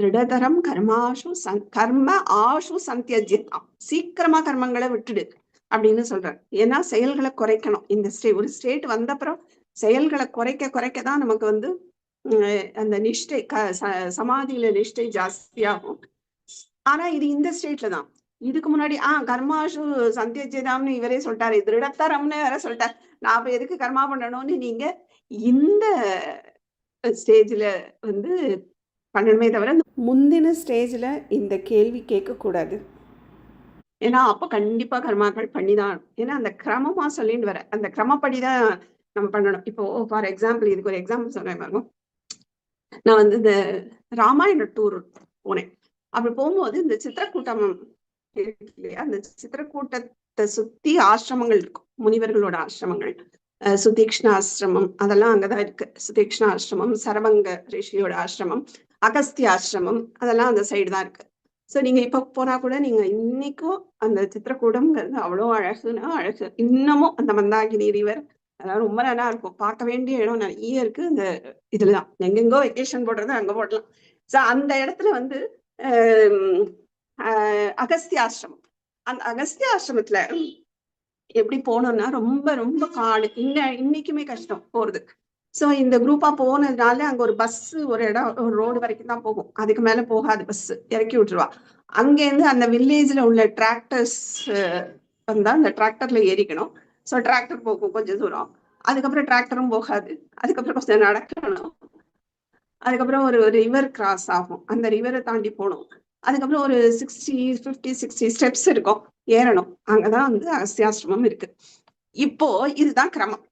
திருடதரம் கர்ம ஆஷு சந்தியஜிதாம். சீக்கிரமா கர்மங்களை விட்டுடு அப்படின்னு சொல்றாரு. ஏன்னா செயல்களை குறைக்கணும். இந்த ஒரு ஸ்டேட் வந்த அப்புறம் செயல்களை குறைக்கதான் நமக்கு வந்து அந்த நிஷ்டை சமாதியில நிஷ்டை ஜாஸ்தியாகும். ஆனா இது இந்த ஸ்டேட்ல தான். இதுக்கு முன்னாடி கர்மாஷு சந்தியஜிதாம்னு இவரே சொல்லிட்டாரு, திருடத்தரம்னு வேற சொல்லிட்டாரு. நான் இப்ப எதுக்கு கர்மா பண்ணணும்னு நீங்க இந்த ஸ்டேஜ்ல வந்து பண்ணணுமே தவிர முந்தின ஸ்டேஜ்ல இந்த கேள்வி கேட்கக்கூடாது. ஏன்னா அப்ப கண்டிப்பா கர்மாக்கள் பண்ணிதான். ஏன்னா அந்த கிரமமா சொல்லிட்டு வர அந்த கிரமப்படிதான் நம்ம பண்ணணும். இப்போ ஃபார் எக்ஸாம்பிள், இதுக்கு ஒரு எக்ஸாம்பிள் சொல்றேன் பாருங்க. நான் வந்து இந்த ராமாயண டூர் போனேன். அப்படி போகும்போது இந்த சித்திரக்கூட்டம் இருக்கு இல்லையா, அந்த சித்திரக்கூட்டத்தை சுத்தி ஆசிரமங்கள் இருக்கும், முனிவர்களோட ஆசிரமங்கள். சுதீக்ஷ்ண ஆசிரமம் அதெல்லாம் அங்கதான் இருக்கு. சுதீக்ஷ்ண ஆசிரமம், சரபங்க ரிஷியோட ஆசிரமம், அகஸ்திய ஆசிரமம் அதெல்லாம் அந்த சைடு தான் இருக்கு. ஸோ நீங்க இப்ப போனா கூட நீங்க இன்னைக்கும் அந்த சித்திரக்கூடம்ங்கிறது அவ்வளோ அழகுன்னா அழகு. இன்னமும் அந்த மந்தாகினி ரிவர் அதெல்லாம் ரொம்ப நல்லா இருக்கும். பார்க்க வேண்டிய இடம் நிறைய இருக்கு. இந்த இதுலதான் எங்கெங்கோ வெக்கேஷன் போடுறது அங்க போடலாம். ஸோ அந்த இடத்துல வந்து அகஸ்திய ஆசிரமம். அந்த அகஸ்திய ஆசிரமத்துல எப்படி போனோம்னா ரொம்ப ரொம்ப காடு. இன்னைக்குமே கஷ்டம் போறது. சோ இந்த குரூப்பா போனதுனால அங்க ஒரு பஸ் ஒரு இடம் ஒரு ரோடு வரைக்கும் தான் போகும், அதுக்கு மேல போகாது. பஸ் இறக்கி விட்டுருவா. அங்கேருந்து அந்த வில்லேஜ்ல உள்ள டிராக்டர்ஸ் வந்தா அந்த டிராக்டர்ல ஏறிக்கணும். ஸோ டிராக்டர் போகும் கொஞ்சம் தூரம், அதுக்கப்புறம் டிராக்டரும் போகாது, அதுக்கப்புறம் கொஞ்சம் நடக்கணும், அதுக்கப்புறம் ஒரு ரிவர் கிராஸ் ஆகும், அந்த ரிவரை தாண்டி போகணும், அதுக்கப்புறம் ஒரு 50-60 ஸ்டெப்ஸ் இருக்கும், ஏறணும். அங்கதான் வந்து அகஸ்தியாசிரமம் இருக்கு. இப்போ இதுதான் கிரமம்.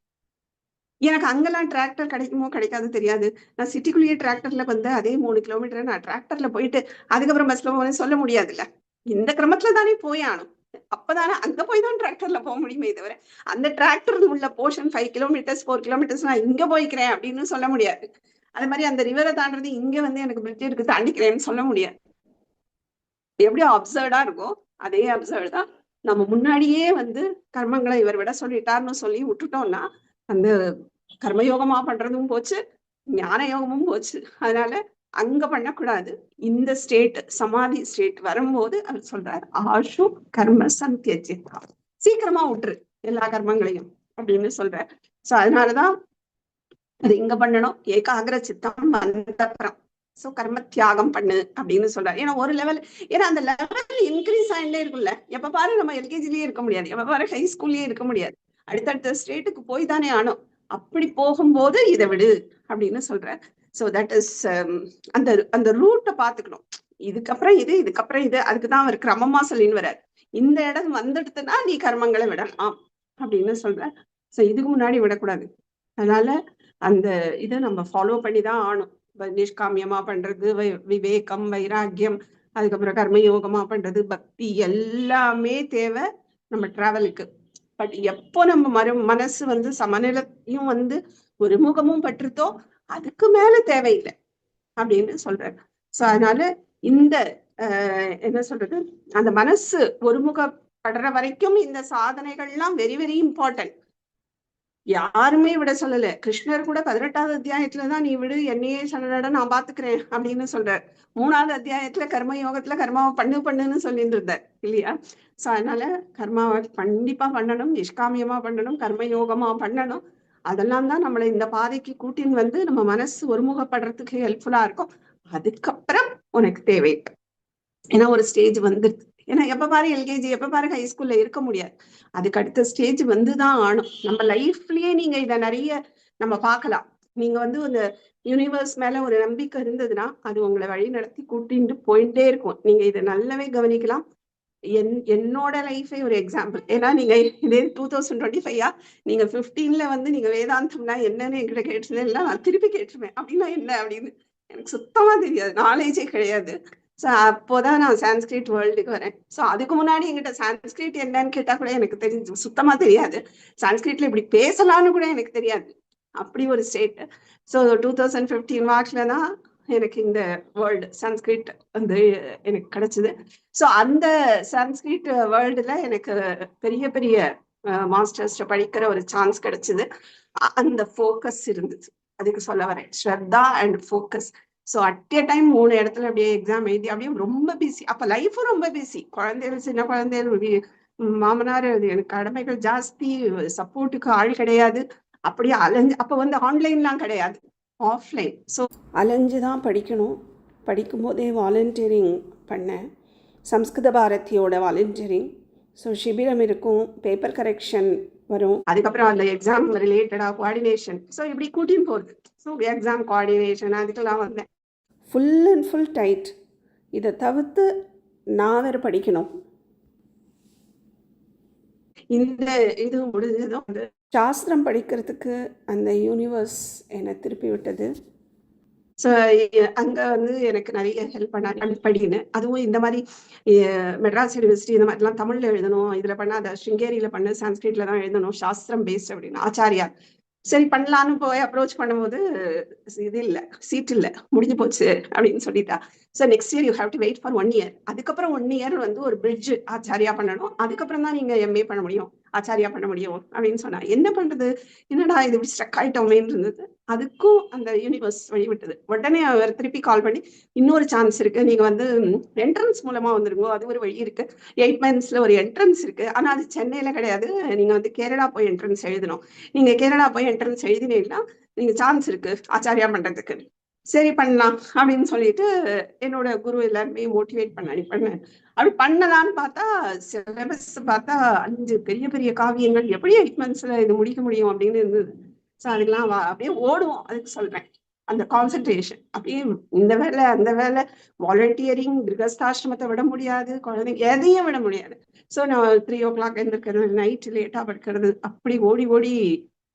எனக்கு அங்கெல்லாம் டிராக்டர் கிடைக்குமோ கிடைக்காது தெரியாது. நான் சிட்டிக்குள்ளேயே டிராக்டர்ல வந்து அதே 3 கிலோமீட்டர் நான் டிராக்டர்ல போயிட்டு அதுக்கப்புறம் பஸ்ல போறேன்னு சொல்ல முடியாதுல்ல. இந்த கிரமத்துல தானே போய் ஆனும். அப்பதானே அங்க போய் தான் டிராக்டர்ல போக முடியுமே தவிர அந்த டிராக்டர் உள்ள போர்ஷன் 5 கிலோமீட்டர்ஸ் 4 கிலோமீட்டர்ஸ் நான் இங்க போய்க்கிறேன் அப்படின்னு சொல்ல முடியாது. அது மாதிரி அந்த ரிவரை தாண்டது இங்க வந்து எனக்கு பிரிட்ஜ் இருக்கு தாண்டிக்கிறேன்னு சொல்ல முடியாது. எப்படி அப்சர்டா இருக்கும் அதே அப்சர்ட் தான் நம்ம முன்னாடியே வந்து கர்மங்களை இவர் விட சொல்லிட்டாருன்னு சொல்லி விட்டுட்டோம்னா அந்த கர்மயோகமா பண்றதும் போச்சு, ஞான யோகமும் போச்சு. அதனால அங்க பண்ணக்கூடாது. இந்த ஸ்டேட் சமாதி ஸ்டேட் வரும்போது அவர் சொல்றாரு ஆஷு கர்ம சந்தியஜிதா, சீக்கிரமா விட்டுரு எல்லா கர்மங்களையும் அப்படின்னு சொல்றாரு. சோ அதனாலதான் அது இங்க பண்ணணும். ஏகாகிர சித்தம் வந்தப்புறம் சோ கர்ம தியாகம் பண்ணு அப்படின்னு சொல்றாரு. ஏன்னா ஒரு லெவல், ஏன்னா அந்த லெவல் இன்க்ரீஸ் ஆகிட்டே இருக்குல்ல. எப்ப பாரு நம்ம எல்கேஜிலயே இருக்க முடியாது, எப்ப பாரு ஹை ஸ்கூல்லயே இருக்க முடியாது, அடுத்தடுத்த ஸ்டேட்டுக்கு போய் தானே ஆனும். அப்படி போகும்போது இதை விடு அப்படின்னு சொல்ற. சோ தட் இஸ் அந்த அந்த ரூட்டை பாத்துக்கணும். இதுக்கப்புறம் இது இதுக்கப்புறம் இது, அதுக்குதான் அவர் கிரமமா சொல்லின்னு வர்றாரு. இந்த இடம் வந்துடுதுன்னா நீ கர்மங்களை விடலாம் அப்படின்னு சொல்ற. சோ இதுக்கு முன்னாடி விடக்கூடாது. அதனால அந்த இதை நம்ம ஃபாலோ பண்ணிதான் ஆகணும். நிஷ்காமியமா பண்றது, விவேகம், வைராக்கியம், அதுக்கப்புறம் கர்மயோகமா பண்றது, பக்தி எல்லாமே தேவை நம்ம டிராவலுக்கு. பட் எப்போ நம்ம மனசு வந்து சமநிலையும் வந்து ஒருமுகமும் பற்றுதோ அதுக்கு மேல தேவையில்லை அப்படின்னு சொல்றாரு. சோ அதனால இந்த என்ன சொல்றது, அந்த மனசு ஒருமுகப்படுற வரைக்கும் இந்த சாதனைகள்லாம் வெரி வெரி இம்பார்ட்டன்ட். யாருமே விட சொல்லல. கிருஷ்ணர் கூட 18வது அத்தியாயத்துலதான் நீ விடு என்னையே சரணட நான் பாத்துக்கிறேன் அப்படின்னு சொல்றாரு. 3வது அத்தியாயத்துல கர்ம யோகத்துல கர்மாவை பண்ணுன்னு சொல்லிட்டு இருந்தார் இல்லையா. சோ அதனால கர்மாவை கண்டிப்பா பண்ணணும், நிஷ்காமியமா பண்ணணும், கர்மயோகமா பண்ணணும். அதெல்லாம் தான் நம்மளை இந்த பாதைக்கு கூட்டின்னு வந்து நம்ம மனசு ஒருமுகப்படுறதுக்கு ஹெல்ப்ஃபுல்லா இருக்கும். அதுக்கப்புறம் உனக்கு தேவை. ஏன்னா ஒரு ஸ்டேஜ் வந்துருது. ஏன்னா எப்ப பாரு எல்கேஜி எப்ப பாரு ஹை ஸ்கூல்ல இருக்க முடியாது. அதுக்கு அடுத்த ஸ்டேஜ் வந்துதான் ஆனும். நம்ம லைஃப்லயே நீங்க இத நிறைய நம்ம பார்க்கலாம். நீங்க வந்து அந்த யூனிவர்ஸ் மேல ஒரு நம்பிக்கை இருந்ததுன்னா அது உங்களை வழி நடத்தி கூட்டிட்டு போயிட்டே இருக்கும். நீங்க இதை நல்லாவே கவனிக்கலாம். என்னோட லைஃபே ஒரு எக்ஸாம்பிள். ஏன்னா நீங்க இதே 2025 நீங்க 15ல வந்து நீங்க வேதாந்தம்னா என்னன்னு என்கிட்ட கேட்டுருந்தேன். நான் திருப்பி கேட்டுருவேன் அப்படின்னா என்ன அப்படின்னு. எனக்கு சுத்தமா தெரியாது, நாலேஜே கிடையாது. ஸோ அப்போதான் நான் சான்ஸ்கிரிட் வேர்ல்டுக்கு வரேன். ஸோ அதுக்கு முன்னாடி என்கிட்ட சான்ஸ்கிரிட் என்னன்னு கேட்டா கூட எனக்கு தெரிஞ்சு சுத்தமா தெரியாது. சான்ஸ்கிரிட்ல இப்படி பேசலாம்னு கூட எனக்கு தெரியாது. அப்படி ஒரு ஸ்டேட். ஸோ 2015 மார்ச்ல தான் எனக்கு இந்த வேர்ல்டு சான்ஸ்கிரிட் வந்து எனக்கு கிடைச்சது. ஸோ அந்த சான்ஸ்கிரிட் வேர்ல்டுல எனக்கு பெரிய பெரிய மாஸ்டர்ஸ் படிக்கிற ஒரு சான்ஸ் கிடைச்சது. அந்த ஃபோக்கஸ் இருந்துச்சு, அதுக்கு சொல்ல வரேன், ஸ்ரத்தா and focus. So at a time 3 இடத்துல அப்படியே எக்ஸாம் எழுதி அப்படியே ரொம்ப பிஸி. அப்ப லைஃபும் ரொம்ப பிஸி. குழந்தைகள், சின்ன குழந்தைகள், மாமனார், எனக்கு கடமைகள் ஜாஸ்தி, சப்போர்ட்டுக்கு ஆள் கிடையாது. அப்படியே அலைஞ்சு, அப்ப வந்து ஆன்லைன்லாம் கிடையாது, ஆஃப்லைன். ஸோ அலைஞ்சு தான் படிக்கணும். படிக்கும் போதே வாலண்டியரிங் பண்ணேன், சம்ஸ்கிருத பாரதியோட வாலண்டியரிங். ஸோ சிபிரம் இருக்கும், பேப்பர் கரெக்ஷன் வரும், அதுக்கப்புறம் அந்த எக்ஸாம் ரிலேட்டடாக கோஆர்டினேஷன். ஸோ இப்படி கூட்டின்னு போகிறது. ஸோ எக்ஸாம் கோஆர்டினேஷன் அதுக்கெல்லாம் வந்தேன். Full and full tight. இதை தவிர்த்து நான் வேறு படிக்கணும். இந்த இது முடிஞ்சதும் வந்து சாஸ்திரம் படிக்கிறதுக்கு அந்த யூனிவர்ஸ் என்னை திருப்பி விட்டது. ஸோ அங்கே வந்து எனக்கு நிறைய ஹெல்ப் பண்ணாங்க, படின்னு. அதுவும் இந்த மாதிரி மெட்ராஸ் யூனிவர்சிட்டி இந்த மாதிரிலாம் தமிழில் எழுதணும், இதில் பண்ணாத ஸ்ருங்கேரியில் பண்ண சான்ஸ்கிரிட்டில் தான் எழுதணும், சாஸ்திரம் பேஸ்ட் அப்படின்னு ஆச்சாரியா. சரி பண்ணலான்னு போய் அப்ரோச் பண்ணும்போது இது இல்லை, சீட் இல்லை, முடிஞ்சு போச்சு அப்படின்னு சொல்லிட்டா. So next year you have to wait for 1 year. அதுக்கப்புறம் 1 year வந்து ஒரு பிரிட்ஜ் ஆச்சாரியா பண்ணணும், அதுக்கப்புறம் தான் நீங்க எம்ஏ பண்ண முடியும், ஆச்சாரியா பண்ண முடியும் அப்படின்னு சொன்னா. என்ன பண்றது, என்னடா இது இப்படி ஸ்ட்ரக் ஆயிட்டோமேன்னு இருந்தது. அதுக்கும் அந்த யூனிவர்ஸ் வழிவிட்டது. உடனே அவர் திருப்பி கால் பண்ணி, இன்னொரு சான்ஸ் இருக்கு, நீங்க வந்து என்ட்ரன்ஸ் மூலமா வந்துருங்க, அது ஒரு வழி இருக்கு, 8 months ஒரு என்ட்ரன்ஸ் இருக்கு, ஆனா அது சென்னையில கிடையாது, நீங்க வந்து கேரளா போய் என்ட்ரன்ஸ் எழுதணும். நீங்க கேரளா போய் என்ட்ரன்ஸ் எழுதினீங்கன்னா நீங்க சான்ஸ் இருக்கு ஆச்சாரியா பண்றதுக்கு. சரி பண்ணலாம் அப்படின்னு சொல்லிட்டு என்னோட குரு எல்லாருமே மோட்டிவேட் பண்ணேன். அப்படி பண்ணலான்னு பார்த்தா சிலபஸ் பார்த்தா 5 பெரிய பெரிய காவியங்கள், எப்படி 8 monthsல இது முடிக்க முடியும் அப்படின்னு இருந்தது. ஸோ அதுக்கெல்லாம் அப்படியே ஓடுவோம். அதுக்கு சொல்றேன், அந்த கான்சென்ட்ரேஷன் அப்படியே இந்த வேலை அந்த வேலை, வாலண்டியரிங், கிரகஸ்தாசிரமத்தை விட முடியாது, குழந்தைங்க எதையும் விட முடியாது. ஸோ நான் 3 o'clock எழுந்திருக்கிறது, நைட்டு லேட்டா படுக்கிறது, அப்படி ஓடி ஓடி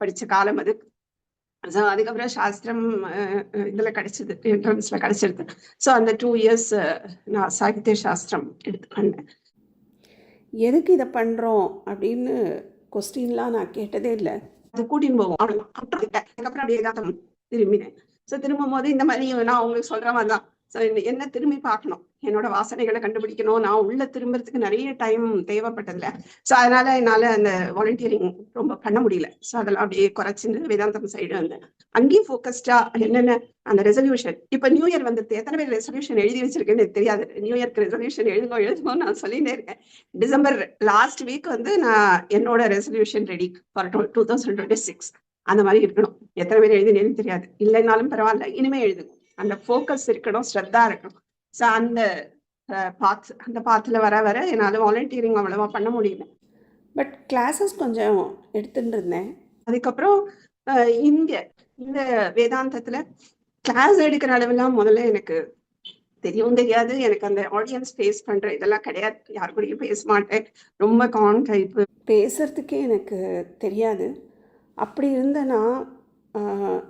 படிச்ச காலம் அது. ஸோ அதுக்கப்புறம் சாஸ்திரம் இதுல கிடைச்சது, என்ட்ரன்ஸ்ல கிடைச்சிருது. ஸோ அந்த 2 years நான் சாகித்ய சாஸ்திரம் எடுத்துக்கொண்டேன். எதுக்கு இதை பண்றோம் அப்படின்னு கொஸ்டின்லாம் நான் கேட்டதே இல்லை. அது கூட்டின்னு போவோம், அவ்வளோதான். அதுக்கப்புறம் அப்படியே தான் திரும்பினேன். ஸோ திரும்பும் போது இந்த மாதிரி நான் உங்களுக்கு சொல்ற மாதிரி தான். ஸோ என்ன திரும்பி பார்க்கணும், என்னோட வாசனைகளை கண்டுபிடிக்கணும். நான் உள்ள திரும்புறதுக்கு நிறைய டைம் தேவைப்பட்டதில்ல. ஸோ அதனால என்னால அந்த வாலண்டியரிங் ரொம்ப பண்ண முடியல. ஸோ அதெல்லாம் அப்படியே குறைச்சிட்டு வேதாந்தம் சைடு வந்தேன். அங்கேயும் ஃபோக்கஸ்டா என்னென்ன அந்த ரெசல்யூஷன். இப்போ நியூ இயர் வந்து எத்தனை பேர் ரெசல்யூஷன் எழுதி வச்சிருக்கேன்னு தெரியாது. நியூ இயர்க்கு ரெசல்யூஷன் எழுதுவோம் நான் சொல்லிட்டே இருக்கேன். டிசம்பர் லாஸ்ட் வீக் வந்து நான் என்னோட ரெசல்யூஷன் ரெடி ஃபார் 2026 அந்த மாதிரி இருக்கணும். எத்தனை பேர் எழுதினேன்னு தெரியாது, இல்லைன்னாலும் பரவாயில்ல, இனிமே எழுதுங்க. அந்த ஃபோக்கஸ் இருக்கணும், ஸ்ரத்தா இருக்கணும். ஸோ அந்த பாத்துல வர வர என்னால் வாலண்டியரிங் அவ்வளவா பண்ண முடியல. பட் கிளாஸஸ் கொஞ்சம் எடுத்துட்டு இருந்தேன். அதுக்கப்புறம் இந்த வேதாந்தத்துல கிளாஸ் எடுக்கிற அளவெல்லாம் முதல்ல எனக்கு தெரியவும் தெரியாது. எனக்கு அந்த ஆடியன்ஸ் ஃபேஸ் பண்ற இதெல்லாம் கிடையாது, யாரு கூடயும் பேச மாட்டேன், ரொம்ப கான் டைப்பு, பேசுறதுக்கே எனக்கு தெரியாது. அப்படி இருந்தேன்னா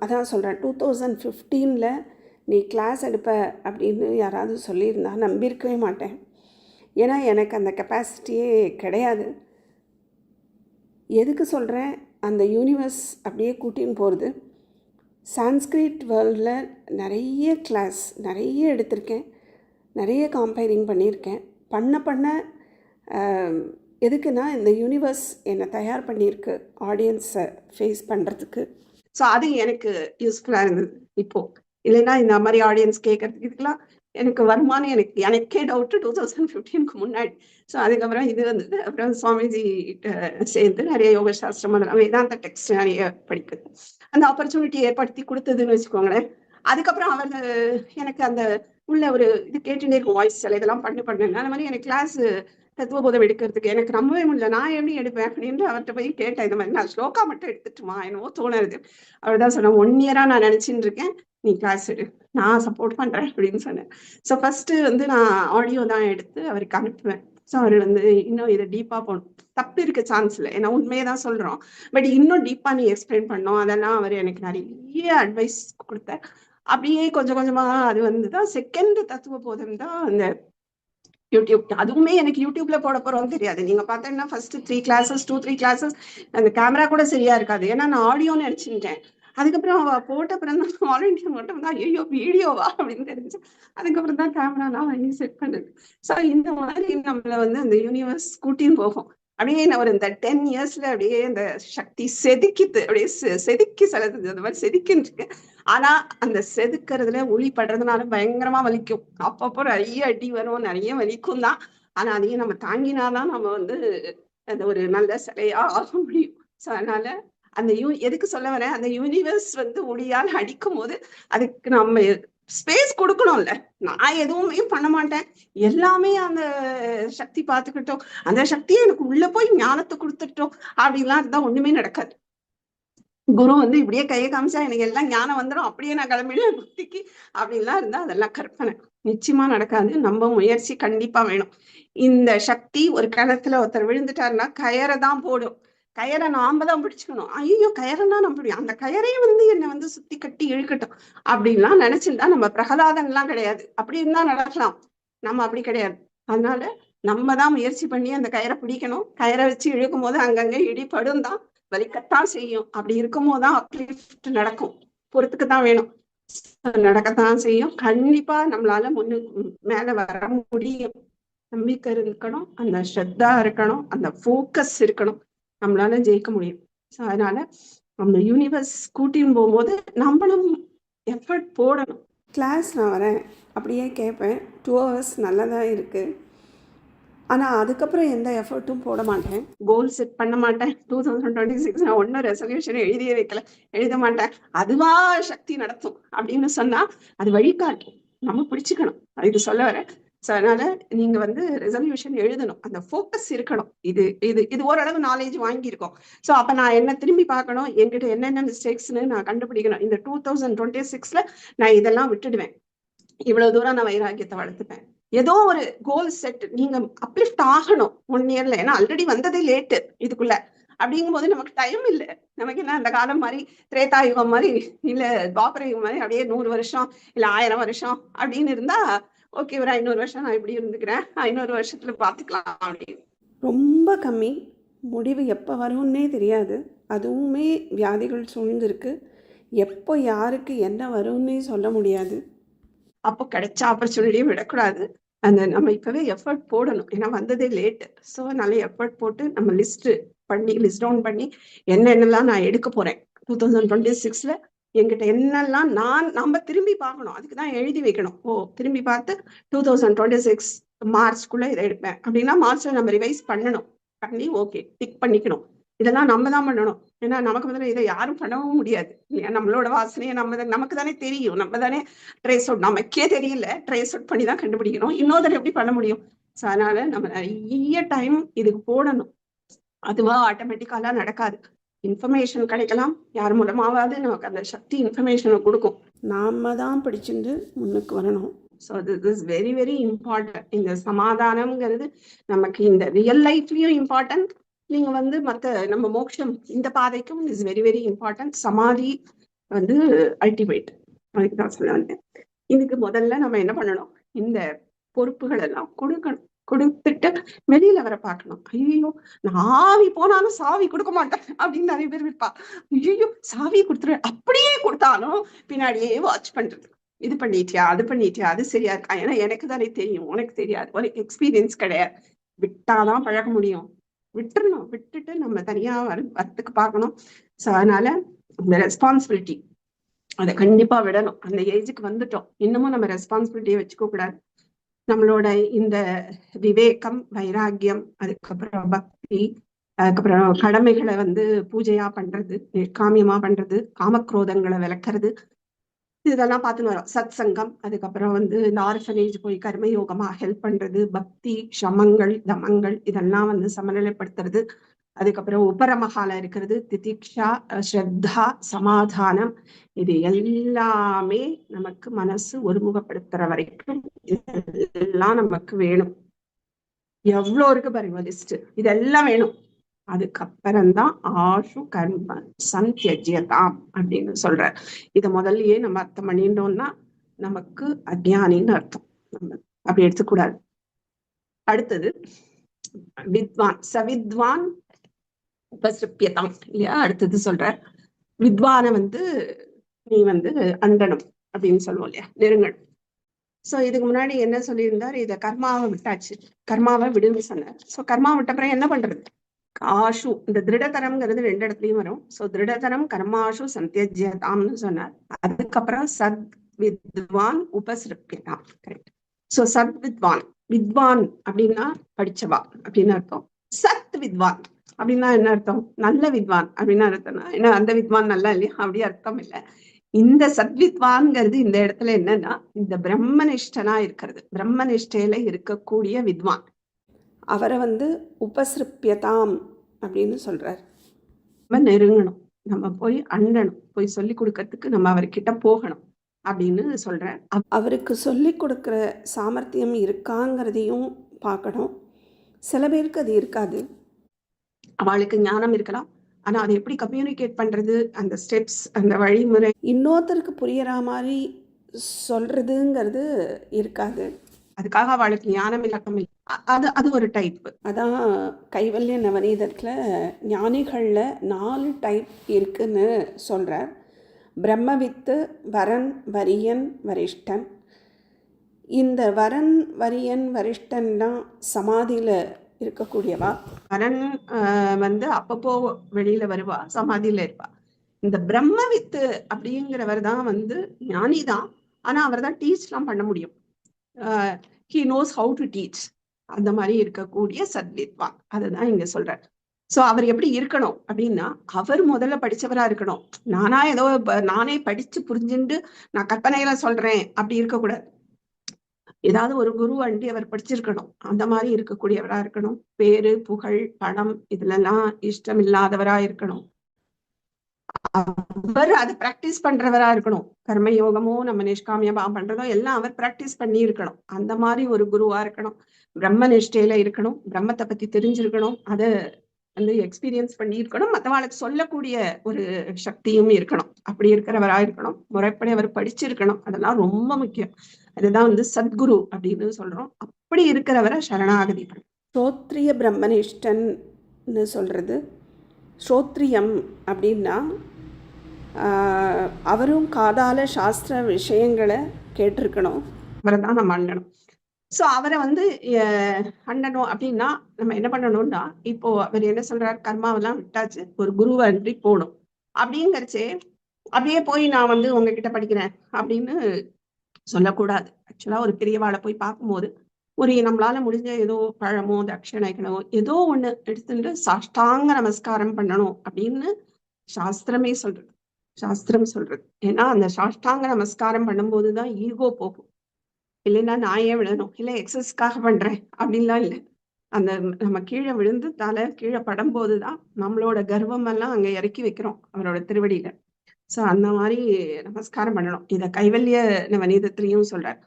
அதான் சொல்கிறேன், 2015 நீ கிளாஸ் எடுப்ப அப்படின்னு யாராவது சொல்லியிருந்தா நம்பியிருக்கவே மாட்டேன். ஏன்னா எனக்கு அந்த கெப்பாசிட்டியே கிடையாது. எதுக்கு சொல்கிறேன், அந்த யூனிவர்ஸ் அப்படியே கூட்டின்னு போகிறது. சான்ஸ்கிரிட் வேர்ல்டில் நிறைய கிளாஸ் நிறைய எடுத்திருக்கேன், நிறைய கம்பேரிங் பண்ணியிருக்கேன். பண்ண எதுக்குன்னா இந்த யூனிவர்ஸ் என்னை தயார் பண்ணியிருக்கு ஆடியன்ஸை ஃபேஸ் பண்ணுறதுக்கு. ஸோ அது எனக்கு யூஸ்ஃபுல்லாக இருந்தது. இப்போது இல்லைன்னா இந்த மாதிரி ஆடியன்ஸ் கேட்கறதுக்கு இதுக்கெல்லாம் எனக்கு வருமானம் எனக்கே டவுட்டு 2015க்கு முன்னாடி. ஸோ அதுக்கப்புறம் இது வந்தது. அப்புறம் சுவாமிஜி சேர்ந்து நிறைய யோக சாஸ்திரம் அதெல்லாம் வேதாந்த டெக்ஸ்ட் நிறைய படிக்குது, அந்த ஆப்பர்ச்சுனிட்டி ஏற்படுத்தி கொடுத்ததுன்னு வச்சுக்கோங்களேன். அதுக்கப்புறம் அவர் எனக்கு அந்த உள்ள ஒரு இது கேட்டுட்டே இருக்கும், வாய்ஸ் சில இதெல்லாம் பண்ணுங்க. அந்த மாதிரி எனக்கு கிளாஸ் தத்துவபோதம் எடுக்கிறதுக்கு எனக்கு நம்பவே முடியல. நான் எப்படி எடுப்பேன் அப்படின்னு அவர்கிட்ட போய் கேட்டேன். இந்த மாதிரி நான் ஸ்லோகா மட்டும் எடுத்துட்டுமா என்னவோ தோணுது. அவர் தான் சொன்னேன், 1 year நான் நினைச்சிட்டு இருக்கேன், நீ கிளாஸ் எடு, நான் சப்போர்ட் பண்றேன் அப்படின்னு சொன்னேன். ஸோ ஃபர்ஸ்ட் வந்து நான் ஆடியோ தான் எடுத்து அவருக்கு அனுப்புவேன். ஸோ அவர் வந்து இன்னும் இதை டீப்பா போகணும், தப்பு இருக்க சான்ஸ் இல்லை, ஏன்னா உண்மையே தான் சொல்றோம், பட் இன்னும் டீப்பா நீ எக்ஸ்பிளைன் பண்ணோம். அதெல்லாம் அவர் எனக்கு நிறைய அட்வைஸ் கொடுத்தார். அப்படியே கொஞ்சம் கொஞ்சமா அது வந்துதான் செகண்ட் தத்துவ போதம் தான் அந்த யூடியூப். அதுவுமே எனக்கு யூடியூப்ல போட போறோம் தெரியாது. நீங்க பார்த்தீங்கன்னா ஃபர்ஸ்ட் 3 classes 2-3 classes அந்த கேமரா கூட சரியா இருக்காது, ஏன்னா நான் ஆடியோன்னு நினைச்சுட்டேன். அதுக்கப்புறம் அவ போட்ட அப்புறம் தான் வாலண்டியர் மட்டும் தான் ஐயோ வீடியோவா அப்படின்னு தெரிஞ்சு அதுக்கப்புறம் தான் கேமரா நான் வாங்கி செட் பண்ணுது. ஸோ இந்த மாதிரி நம்மள வந்து அந்த யூனிவர்ஸ் கூட்டின்னு போகும். அப்படியே நான் ஒரு இந்த 10 yearsல அப்படியே அந்த சக்தி செதுக்கிது, அப்படியே செதுக்கி செலுத்துது, அந்த மாதிரி செதுக்கின்னு இருக்கு. ஆனா அந்த செதுக்கிறதுல உளி படுறதுனால பயங்கரமா வலிக்கும். அப்பப்போ நிறைய அடி வரும், நிறைய வலிக்கும் தான். ஆனா அதையும் நம்ம தாங்கினாதான் நம்ம வந்து அந்த ஒரு நல்ல சிலையா ஆக முடியும். ஸோ அதனால அந்த எதுக்கு சொல்ல வரேன், அந்த யூனிவர்ஸ் வந்து ஒளியால் அடிக்கும் போது அதுக்கு நம்ம ஸ்பேஸ் கொடுக்கணும்ல. நான் எதுவுமே பண்ண மாட்டேன், எல்லாமே அந்த சக்தி பார்த்துக்கிட்டோம், அந்த சக்தியை எனக்கு உள்ள போய் ஞானத்தை கொடுத்துட்டோம் அப்படின்லாம் இருந்தா ஒண்ணுமே நடக்காது. குரு வந்து இப்படியே கையை காமிச்சா எனக்கு எல்லாம் ஞானம் வந்துடும், அப்படியே நான் கிளம்பிடுவேன் புத்திக்கு அப்படின்லாம் இருந்தா அதெல்லாம் கற்பனை, நிச்சயமா நடக்காது. நம்ம முயற்சி கண்டிப்பா வேணும். இந்த சக்தி ஒரு கிணத்துல ஒருத்தர் விழுந்துட்டாருன்னா கயரை தான் போடும், கயரை நாம தான் பிடிச்சுக்கணும். ஐயோ கயறைன்னா நம்ம பிடிக்கும், அந்த கயரையே வந்து என்னை வந்து சுத்தி கட்டி இழுக்கட்டும் அப்படின்லாம் நினைச்சிருந்தா நம்ம பிரகலாதன்லாம் கிடையாது. அப்படி இருந்தா நடக்கலாம், நம்ம அப்படி கிடையாது. அதனால நம்ம தான் முயற்சி பண்ணி அந்த கயரை பிடிக்கணும். கயரை வச்சு இழுக்கும் போது அங்கங்க இடிபடும் தான், வலிக்கத்தான் செய்யும். அப்படி இருக்கும் போதுதான் அப்லிஃப்ட் நடக்கும், பொறுத்துக்கு தான் வேணும், நடக்கத்தான் செய்யும். கண்டிப்பா நம்மளால மேல வர முடியும். நம்பிக்கை இருக்கணும், அந்த ஸ்ரத்தா இருக்கணும், அந்த ஃபோக்கஸ் இருக்கணும், நம்மளால ஜெயிக்க முடியும். ஸோ அதனால நம்ம யூனிவர்ஸ் கூட்டின்னு போகும்போது நம்மளும் எஃபர்ட் போடணும். கிளாஸ் நான் வரேன் அப்படியே கேட்பேன், 2 hours நல்லதாக இருக்குது. ஆனால் அதுக்கப்புறம் எந்த எஃபர்ட்டும் போட மாட்டேன், கோல் செட் பண்ண மாட்டேன். 2026 நான் ஒன்றும் ரெசல்யூஷன் எழுதியே வைக்கல, எழுத மாட்டேன். அதுவா சக்தி நடத்தும் அப்படின்னு சொன்னா அது வழிகாட்டும், நம்ம பிடிச்சுக்கணும். இது சொல்ல வரேன். ஸோ அதனால நீங்க வந்து ரெசல்யூஷன் எழுதணும், அந்த ஃபோக்கஸ் இருக்கணும். இது இது இது ஓரளவு நாலேஜ் வாங்கியிருக்கோம். ஸோ அப்போ நான் என்ன திரும்பி பார்க்கணும், என்கிட்ட என்னென்ன மிஸ்டேக்ஸ்ன்னு நான் கண்டுபிடிக்கணும். இந்த 2026 நான் இதெல்லாம் விட்டுடுவேன், இவ்வளவு தூரம் நான் வைராக்கியத்தை வளர்த்துப்பேன். ஏதோ ஒரு கோல் செட், நீங்க அப்லிஃப்ட் ஆகணும் 1 yearல. ஏன்னா ஆல்ரெடி வந்ததே லேட்டு இதுக்குள்ள. அப்படிங்கும் போது நமக்கு டைம் இல்லை. நமக்கு என்ன அந்த காலம் மாதிரி திரேதாயுகம் மாதிரி இல்ல துவாபர யுகம் மாதிரி அப்படியே 100 வருஷம் இல்ல 1000 வருஷம் அப்படின்னு இருந்தா ஓகே, ஒரு 500 வருஷம் நான் இப்படி இருந்துக்கிறேன், 500 வருஷத்துல பாத்துக்கலாம் அப்படின்னு. ரொம்ப கம்மி, முடிவு எப்போ வரும்னே தெரியாது. அதுவுமே வியாதிகள் சூழ்ந்திருக்கு, எப்போ யாருக்கு என்ன வரும்னே சொல்ல முடியாது. அப்போ கிடைச்ச ஆப்பர்ச்சுனிட்டியும் விடக்கூடாது. அந்த நம்ம இப்பவே எஃபர்ட் போடணும், ஏன்னா வந்ததே லேட்டு. ஸோ நல்ல எஃபர்ட் போட்டு நம்ம லிஸ்ட் டவுன் பண்ணி என்னென்னலாம் நான் எடுக்க போறேன் 2026 என்கிட்ட என்னெல்லாம் நம்ம திரும்பி பார்க்கணும். அதுக்குதான் எழுதி வைக்கணும். திரும்பி பார்த்து 2026 மார்ச்க்குள்ள இதை எடுப்பேன் அப்படின்னா மார்ச்ல நம்ம ரிவைஸ் பண்ணணும், பண்ணி ஓகே டிக் பண்ணிக்கணும். இதெல்லாம் நம்ம தான் பண்ணணும், ஏன்னா நமக்கு முதல்ல இதை யாரும் பண்ணவும் முடியாது இல்லையா. நம்மளோட வாசனையை நமக்கு தானே தெரியும், நம்ம தானே ட்ரேஸ் அவுட், நமக்கே தெரியல ட்ரேஸ் அவுட் பண்ணி தான் கண்டுபிடிக்கணும். இன்னொருத்தர் எப்படி பண்ண முடியும்? ஸோ அதனால நம்ம நிறைய டைம் இதுக்கு போடணும். அதுவா ஆட்டோமேட்டிக்காலாம் நடக்காது. இன்ஃபர்மேஷன் கிடைக்கலாம், யார் மூலமாவது நமக்கு அந்த சக்தி இன்ஃபர்மேஷனை கொடுக்கும், நாம தான் பிடிச்சிருந்து முன்னுக்கு வரணும். So this is very very important. இந்த சமாதானம்ங்கிறது நமக்கு இந்த ரியல் லைஃப்லயும் இம்பார்ட்டன்ட். நீங்க வந்து நம்ம மோட்சம் இந்த பாதைக்கும் இஸ் வெரி வெரி இம்பார்ட்டன்ட். சமாதி வந்து அல்டிமேட். அதுக்கு தான் சொல்ல வந்தேன். இதுக்கு முதல்ல நம்ம என்ன பண்ணணும், இந்த பொறுப்புகள் எல்லாம் கொடுக்கணும். கொடுத்துட்டு வெளியில வர பார்க்கணும். ஐயோ நான் ஆவி போனாலும் சாவி கொடுக்க மாட்டேன் அப்படின்னு நிறைய பேர் இருப்பா. ஐயோ சாவி கொடுத்துரு, அப்படியே கொடுத்தாலும் பின்னாடியே வாட்ச் பண்றது, இது பண்ணிட்டியா அது பண்ணிட்டியா, அது சரியா இருக்கா, ஏன்னா எனக்கு தானே தெரியும், உனக்கு தெரியாது, உனக்கு எக்ஸ்பீரியன்ஸ் கிடையாது. விட்டாதான் பழக முடியும். விட்டுறணும், விட்டுட்டு நம்ம தனியா வரத்துக்கு பார்க்கணும். ஸோ அதனால இந்த ரெஸ்பான்சிபிலிட்டி அதை கண்டிப்பா விடணும். அந்த ஏஜுக்கு வந்துட்டோம், இன்னமும் நம்ம ரெஸ்பான்சிபிலிட்டியை வச்சுக்க கூடாது. நம்மளோட இந்த விவேகம், வைராக்கியம், அதுக்கப்புறம் பக்தி, அதுக்கப்புறம் கடமைகளை வந்து பூஜையா பண்றது, நிஷ்காமியமா பண்றது, காமக்ரோதங்களை விளக்குறது, இதெல்லாம் பார்த்துன்னு வரோம். சத் சங்கம், அதுக்கப்புறம் வந்து இந்த ஆர்ஃபனேஜ் போய் கர்மயோகமா ஹெல்ப் பண்றது, பக்தி, சமங்கள், தமங்கள் இதெல்லாம் வந்து சமநிலைப்படுத்துறது, அதுக்கப்புறம் உபரமகால இருக்கிறது, திதிக்ஷா, ஸ்ரத்தா, சமாதானம், இது எல்லாமே நமக்கு மனசு ஒருமுகப்படுத்துற வரைக்கும் இதெல்லாம் நமக்கு வேணும். எவ்வளவு இருக்கு பாருங்க லிஸ்ட், இதெல்லாம் வேணும். அதுக்கப்புறம்தான் ஆஷு கர்ம சந்தியஜ்யதாம் அப்படின்னு சொல்ற. இத முதல்லயே நம்ம அர்த்தம் பண்ணிட்டோம்னா நமக்கு அஜ்ஞானின்னு அர்த்தம், நம்ம அப்படி எடுத்துக்கூடாது. அடுத்தது வித்வான், சவித்வான் உபசிருப்பியதாம் இல்லையா. அடுத்தது சொல்ற வித்வான வந்து நீ வந்து அண்டனம் அப்படின்னு சொல்லுவோம் இல்லையா, நெருங்கணும். சோ இதுக்கு முன்னாடி என்ன சொல்லியிருந்தார், இத கர்மாவை விட்டாச்சு, கர்மாவை விடுன்னு சொன்னார். சோ கர்மா விட்ட அப்புறம் என்ன பண்றது, ஆஷு இந்த திருடதரம்ங்கிறது 2 இடத்துலயும் வரும். சோ திருடதரம் கர்மாஷு சந்தியஜ்யதாம்னு சொன்னார். அதுக்கப்புறம் சத் வித்வான் உபசிருப்பியதாம். கரெக்ட். சோ சத் வித்வான், வித்வான் அப்படின்னா படிச்சவா அப்படின்னு அர்த்தம். சத் வித்வான் அப்படின்னா என்ன அர்த்தம்? நல்ல வித்வான் அப்படின்னு அர்த்தம்னா ஏன்னா அந்த வித்வான் நல்லா இல்லையா அப்படி அர்த்தம் இல்லை. இந்த சத்வித்வான்ங்கிறது இந்த இடத்துல என்னன்னா இந்த பிரம்மனிஷ்டனா இருக்கிறது, பிரம்மனிஷ்டையில இருக்கக்கூடிய வித்வான். அவரை உபசிருப்பியதாம் அப்படின்னு சொல்றார். நம்ம நெருங்கணும், நம்ம போய் அண்டணும், போய் சொல்லி கொடுக்கறதுக்கு நம்ம அவர்கிட்ட போகணும் அப்படின்னு சொல்றேன். அவருக்கு சொல்லி கொடுக்குற சாமர்த்தியம் இருக்காங்கிறதையும் பார்க்கணும். சில பேருக்கு அது இருக்காது, அவளுக்கு ஞானம் இருக்கலாம், ஆனா அதை எப்படி கம்யூனிகேட் பண்றது, அந்த ஸ்டெப்ஸ், அந்த வழிமுறை இன்னொருத்தருக்கு புரியற மாதிரி சொல்றதுங்கிறது இருக்காது. அதுக்காக அவளுக்கு ஞானம் இலக்கம் இல்லை. அது ஒரு டைப். அதான் கைவல்ய நவநீதத்துல ஞானிகள்ல 4 டைப் இருக்குன்னு சொல்ற. பிரம்மவித்து, வரன், வரியன், வரிஷ்டன். இந்த வரன், வரியன், வரிஷ்டன்லாம் சமாதியில இருக்கக்கூடியவா. வரன் அப்பப்போ வெளியில வருவா, சமாதியில இருப்பா. இந்த பிரம்மவித்து அப்படிங்கிறவர் தான் ஞானிதான், ஆனா அவர் தான் டீச் எல்லாம் பண்ண முடியும். He knows how to teach. அந்த மாதிரி இருக்கக்கூடிய சத்வித்வான், அதுதான் இங்க சொல்றார். சோ அவர் எப்படி இருக்கணும் அப்படின்னா, அவர் முதல்ல படிச்சவரா இருக்கணும். நானே படிச்சு புரிஞ்சுட்டு நான் கற்பனையில சொல்றேன் அப்படி இருக்கக்கூடாது. ஏதாவது ஒரு குரு அண்டி அவர் படிச்சிருக்கணும், அந்த மாதிரி இருக்கக்கூடியவரா இருக்கணும். பேரு, புகழ், பணம் இதுலெல்லாம் இஷ்டம் இல்லாதவரா இருக்கணும். அவர் அதை பிராக்டிஸ் பண்றவரா இருக்கணும். கர்மயோகமோ நம்ம நிஷ்காமியமா பண்றதோ எல்லாம் அவர் பிராக்டிஸ் பண்ணி இருக்கணும். அந்த மாதிரி ஒரு குருவா இருக்கணும். பிரம்ம நிஷ்டையில இருக்கணும், பிரம்மத்தை பத்தி தெரிஞ்சிருக்கணும், அதை எக்ஸ்பீரியன்ஸ் பண்ணி இருக்கணும், மற்றவாளுக்கு சொல்லக்கூடிய ஒரு சக்தியும் இருக்கணும். அப்படி இருக்கிறவரா இருக்கணும். முறைப்படி அவர் படிச்சிருக்கணும், அதெல்லாம் ரொம்ப முக்கியம். அதுதான் சத்குரு அப்படின்னு சொல்றோம். அப்படி இருக்கிறவரை சரணாகதி பண்ணும். ஸ்ரோத்ரிய பிரம்மனிஷ்டன்னு சொல்றது. ஸ்ரோத்ரியம் அப்படின்னா அவரும் காதால சாஸ்திர விஷயங்களை கேட்டிருக்கணும், அவரை தான் நம்ம அண்டணும். சோ அவரை அண்டணும் அப்படின்னா நம்ம என்ன பண்ணணும்னா, இப்போ அவர் என்ன சொல்றாரு, கர்மாவெல்லாம் விட்டாச்சு, ஒரு குருவை அன்றி போகணும் அப்படிங்கிறச்சே அப்படியே போய் நான் உங்ககிட்ட படிக்கிறேன் அப்படின்னு சொல்லக்கூடாது. ஆக்சுவலா ஒரு பெரியவாளை போய் பார்க்கும்போது ஒரு நம்மளால முடிஞ்ச ஏதோ பழமோ தட்சிணைகளோ ஏதோ ஒண்ணு எடுத்துட்டு சாஷ்டாங்க நமஸ்காரம் பண்ணணும் அப்படின்னு சாஸ்திரமே சொல்றது. சாஸ்திரம் சொல்றது. ஏன்னா அந்த சாஷ்டாங்க நமஸ்காரம் பண்ணும்போதுதான் ஈகோ போகும். இல்லைன்னா நான் ஏன் விழணும், இல்லை எக்ஸஸ்க்காக பண்றேன் அப்படின்லாம் இல்லை. அந்த நம்ம கீழே விழுந்து தலை கீழே படும் போதுதான் நம்மளோட கர்வம் எல்லாம் அங்க இறக்கி வைக்கிறோம் அவரோட திருவடியில. சோ அந்த மாதிரி நமஸ்காரம் பண்ணணும். இத கைவல்ய நவநீதத்திலையும் சொல்றார்.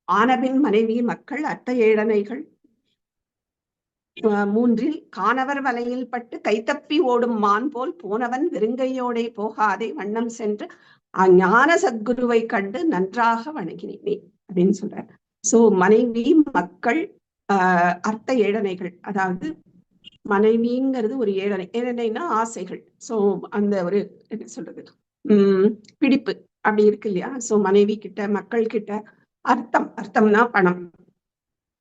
ஆனபின் மனைவி மக்கள் அட்ட ஏழனைகள் 3 காணவர் வலையில் பட்டு கைத்தப்பி ஓடும் மான் போல் போனவன் வெறுங்கையோடே போகாதே வண்ணம் சென்று ஞான சத்குருவை கண்டு நன்றாக வணங்கினேனே அப்படின்னு சொல்றார். சோ மனைவி மக்கள் அர்த்த ஏழனைகள், அதாவது மனைவிங்கிறது ஒரு ஏழனை. ஏழனைனா ஆசைகள். சோ அந்த ஒரு என்ன சொல்றது பிடிப்பு அப்படி இருக்கு இல்லையா. சோ மனைவி கிட்ட, மக்கள் கிட்ட, அர்த்தம்னா பணம்.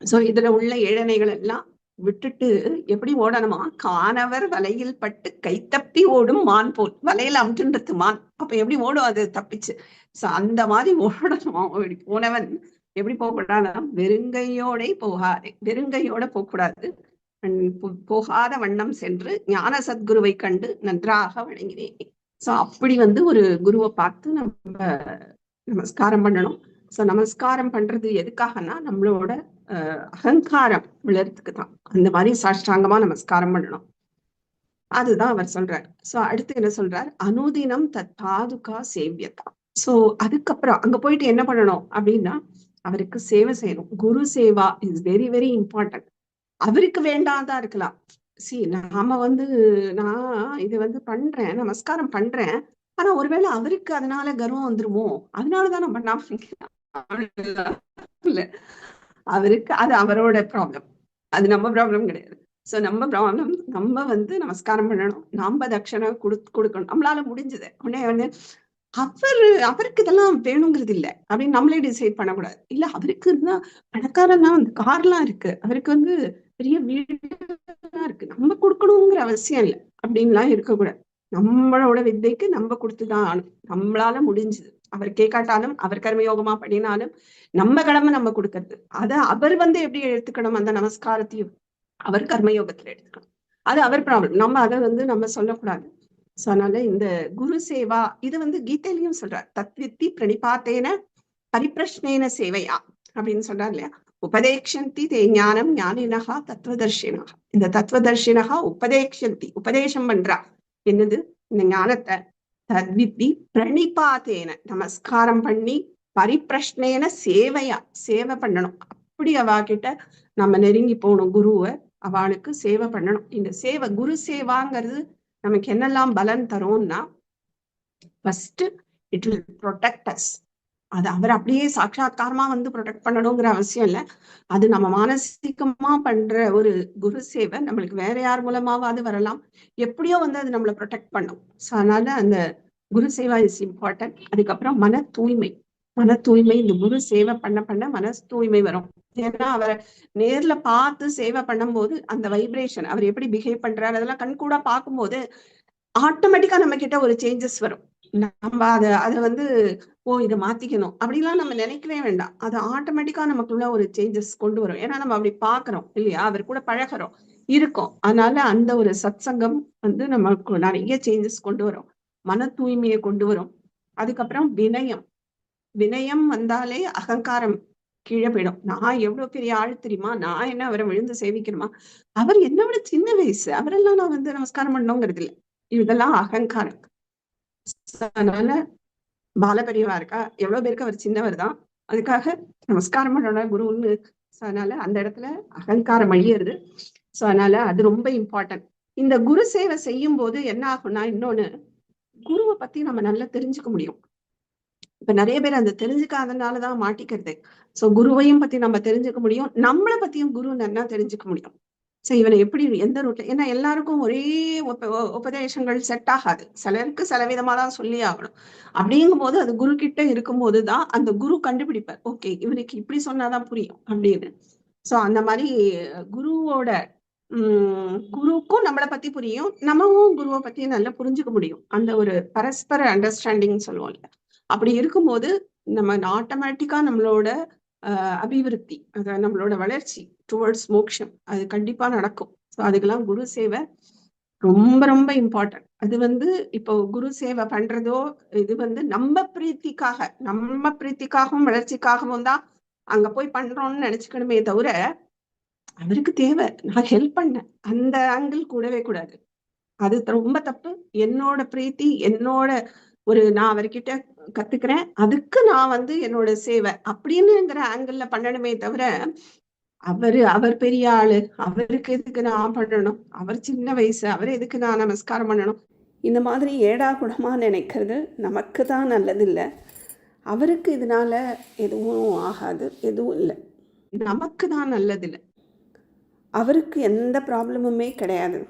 சோ இதுல உள்ள ஏழனைகள் எல்லாம் விட்டுட்டு எப்படி ஓடணுமா, காணவர் வலையில் பட்டு கைத்தப்பி ஓடும் மான் போல். வலையில அமுட்டுன்றது மான், அப்ப எப்படி ஓடும் அது தப்பிச்சு. சோ அந்த மாதிரி ஓடணுமா. போனவன் எப்படி போகக்கூடாது, வெறுங்கையோட போகாதே, வெறுங்கையோட போகக்கூடாது, போகாத வண்ணம் சென்று ஞான சத்குருவை கண்டு நன்றாக வணங்கினேன். சோ அப்படி ஒரு குருவை பார்த்து நம்ம நமஸ்காரம் பண்ணணும். சோ நமஸ்காரம் பண்றது எதுக்காகனா நம்மளோட அகங்காரம் விழறதுக்கு தான். அந்த மாதிரி சாஷ்டாங்கமா நமஸ்காரம் பண்ணணும். அதுதான் அவர் சொல்றார். சோ அடுத்து என்ன சொல்றார், அனுதினம் தத் பாதுகா சேவியதா. சோ அதுக்கப்புறம் அங்க போயிட்டு என்ன பண்ணணும் அப்படின்னா, அவருக்கு சேவை செய்யணும். Guru seva is very very important. அவருக்கு வேண்டாதான் இருக்கலாம். நாம நான் இது பண்றேன், நமஸ்காரம் பண்றேன், ஆனா ஒருவேளை அவருக்கு அதனால கர்வம் வந்துருமோ, அதனாலதான் நான் பண்ணாம இல்ல. அவருக்கு அது அவரோட ப்ராப்ளம், அது நம்ம ப்ராப்ளம் கிடையாது. சோ நம்ம ப்ராப்ளம், நம்ம நமஸ்காரம் பண்ணணும், நாம தட்சணை கொடுக்கணும் நம்மளால முடிஞ்சது. உடனே அவருக்கு இதெல்லாம் வேணுங்கிறது இல்லை அப்படின்னு நம்மளே டிசைட் பண்ணக்கூடாது. இல்ல அவருக்கு இருந்தா பணக்காரன் தான், கார்லாம் இருக்கு, அவருக்கு பெரிய வீடு தான் இருக்கு, நம்ம கொடுக்கணுங்கிற அவசியம் இல்லை அப்படின்லாம் இருக்கக்கூடாது. நம்மளோட வித்தைக்கு நம்ம கொடுத்துதான் ஆகணும். நம்மளால முடிஞ்சுது, அவர் கேட்காட்டாலும் அவர் கர்மயோகமா பண்ணினாலும் நம்ம கடமை நம்ம கொடுக்கறது. அத அவர் எப்படி எடுத்துக்கணும், அந்த நமஸ்காரத்தையும் அவர் கர்மயோகத்துல எடுத்துக்கணும். அது அவர் ப்ராப்ளம், நம்ம அதை நம்ம சொல்லக்கூடாது. சோ அதனால இந்த குரு சேவா இது கீதையிலையும் சொல்றார், தத்வித்தி பிரணிபாத்தேன பரிப்பிரஷ்னேன சேவையா அப்படின்னு சொல்றாரு இல்லையா. உபதேக்ஷந்தி தே ஞானம் ஞானினகா தத்துவதர்ஷினகா. இந்த தத்துவதர்ஷினகா உபதேக்ஷந்தி, உபதேசம் பண்றா என்னது, இந்த ஞானத்தை. தத்வித்தி பிரணிபாத்தேன, நமஸ்காரம் பண்ணி, பரிப்பிரஷ்னேன சேவையா, சேவை பண்ணணும். அப்படி அவகிட்ட நம்ம நெருங்கி போகணும். குருவை அவளுக்கு சேவை பண்ணணும். இந்த சேவை, குரு சேவாங்கிறது நமக்கு என்னெல்லாம் பலன் தரும்னா, first it will protect us. அது அவர் அப்படியே சாட்சாத்காரமா ப்ரொடெக்ட் பண்ணணுங்கிற அவசியம் இல்லை. அது நம்ம மானசீகமா பண்ற ஒரு குரு சேவை நம்மளுக்கு வேற யார் மூலமாவது வரலாம், எப்படியோ அது நம்மளை ப்ரொடெக்ட் பண்ணும். ஸோ அதனால அந்த குரு சேவா இஸ் இம்பார்ட்டன்ட். அதுக்கப்புறம் மன தூய்மை. மன தூய்மை, இந்த குரு சேவை பண்ண பண்ண மன தூய்மை வரும். ஏன்னா அவரை நேர்ல பார்த்து சேவை பண்ணும்போது அந்த வைப்ரேஷன், அவர் எப்படி பிஹேவ் பண்றாரு அதெல்லாம் கண்கூடா பார்க்கும்போது ஆட்டோமேட்டிக்கா நம்ம கிட்ட ஒரு சேஞ்சஸ் வரும். நம்ம அதை ஓ இதை மாத்திக்கணும் அப்படிலாம் நம்ம நினைக்கவே வேண்டாம். அது ஆட்டோமேட்டிக்கா நமக்குள்ள ஒரு சேஞ்சஸ் கொண்டு வரும். ஏன்னா நம்ம அப்படி பாக்குறோம் இல்லையா, அவர் கூட பழகிறோம் இருக்கோம். அதனால அந்த ஒரு சத்சங்கம் நமக்கு நிறைய சேஞ்சஸ் கொண்டு வரும், மன தூய்மையை கொண்டு வரும். அதுக்கப்புறம் வினயம். வினயம் வந்தாலே அகங்காரம் கீழே போயிடும். நான் எவ்வளவு பெரிய ஆள் தெரியுமா, நான் என்ன அவரை விழுந்து சேவிக்கணுமா, அவர் என்ன விட சின்ன வயசு, அவரெல்லாம் நான் நமஸ்காரம் பண்ணணுங்கிறது இல்லை. இதெல்லாம் அகங்காரம். அதனால பாலபெரியவா இருக்கா, எவ்வளவு பேருக்கு அவர் சின்னவர் தான், அதுக்காக நமஸ்காரம் பண்ணோட குருன்னு. அதனால அந்த இடத்துல அகங்காரம் அழியிறது. சோ அதனால அது ரொம்ப இம்பார்ட்டன்ட். இந்த குரு சேவை செய்யும் போது என்ன ஆகும்னா, இன்னொன்னு, குருவை பத்தி நம்ம நல்லா தெரிஞ்சுக்க முடியும். இப்ப நிறைய பேர் அந்த தெரிஞ்சுக்காதனாலதான் மாட்டிக்கிறது. சோ குருவையும் பத்தி நம்ம தெரிஞ்சுக்க முடியும், நம்மளை பத்தியும் குரு நல்லா தெரிஞ்சுக்க முடியும். சோ இவனை எப்படி எந்த ரூட்ல, ஏன்னா எல்லாருக்கும் ஒரே உபதேசங்கள் செட் ஆகாது, சிலருக்கு சில விதமா தான் சொல்லி ஆகணும். அப்படிங்கும் போது அது குரு கிட்ட இருக்கும் போதுதான் அந்த குரு கண்டுபிடிப்பார், ஓகே இவனுக்கு இப்படி சொன்னாதான் புரியும் அப்படின்னு. சோ அந்த மாதிரி குருவோட குருவுக்கும் நம்மளை பத்தி புரியும், நம்மவும் குருவை பத்தி நல்லா புரிஞ்சுக்க முடியும். அந்த ஒரு பரஸ்பர அண்டர்ஸ்டாண்டிங் சொல்லுவோம்ல, அப்படி இருக்கும்போது நம்ம ஆட்டோமேட்டிக்கா நம்மளோட அபிவிருத்தி, அதாவது நம்மளோட வளர்ச்சி டுவர்ட்ஸ் மோக்ஷம் அது கண்டிப்பா நடக்கும். ஸோ அதுக்கெல்லாம் குரு சேவை ரொம்ப ரொம்ப இம்பார்ட்டன்ட். அது இப்போ குரு சேவை பண்றதோ இது நம்ம பிரீத்திக்காகவும் வளர்ச்சிக்காகவும் தான் அங்க போய் பண்றோம்னு நினைச்சுக்கணுமே தவிர, அவருக்கு தேவை நான் ஹெல்ப் பண்ணேன் அந்த ஆங்கிள் கூடவே கூடாது. அது ரொம்ப தப்பு. என்னோட பிரீத்தி, என்னோட நான் அவர்கிட்ட கத்துக்கிறேன், அதுக்கு நான் என்னோட சேவை அப்படின்னுங்கிற ஆங்கிள் பண்ணணுமே தவிர, அவர் பெரிய ஆளு, அவருக்கு எதுக்கு நான் பண்ணணும், அவர் சின்ன வயசு, அவர் எதுக்கு நான் நமஸ்காரம் பண்ணணும், இந்த மாதிரி ஏடா கூடமா நினைக்கிறது நமக்கு தான் நல்லது இல்லை. அவருக்கு இதனால எதுவும் ஆகாது, எதுவும் இல்லை, நமக்கு தான் நல்லது இல்லை. அவருக்கு எந்த ப்ராப்ளமுமே கிடையாது.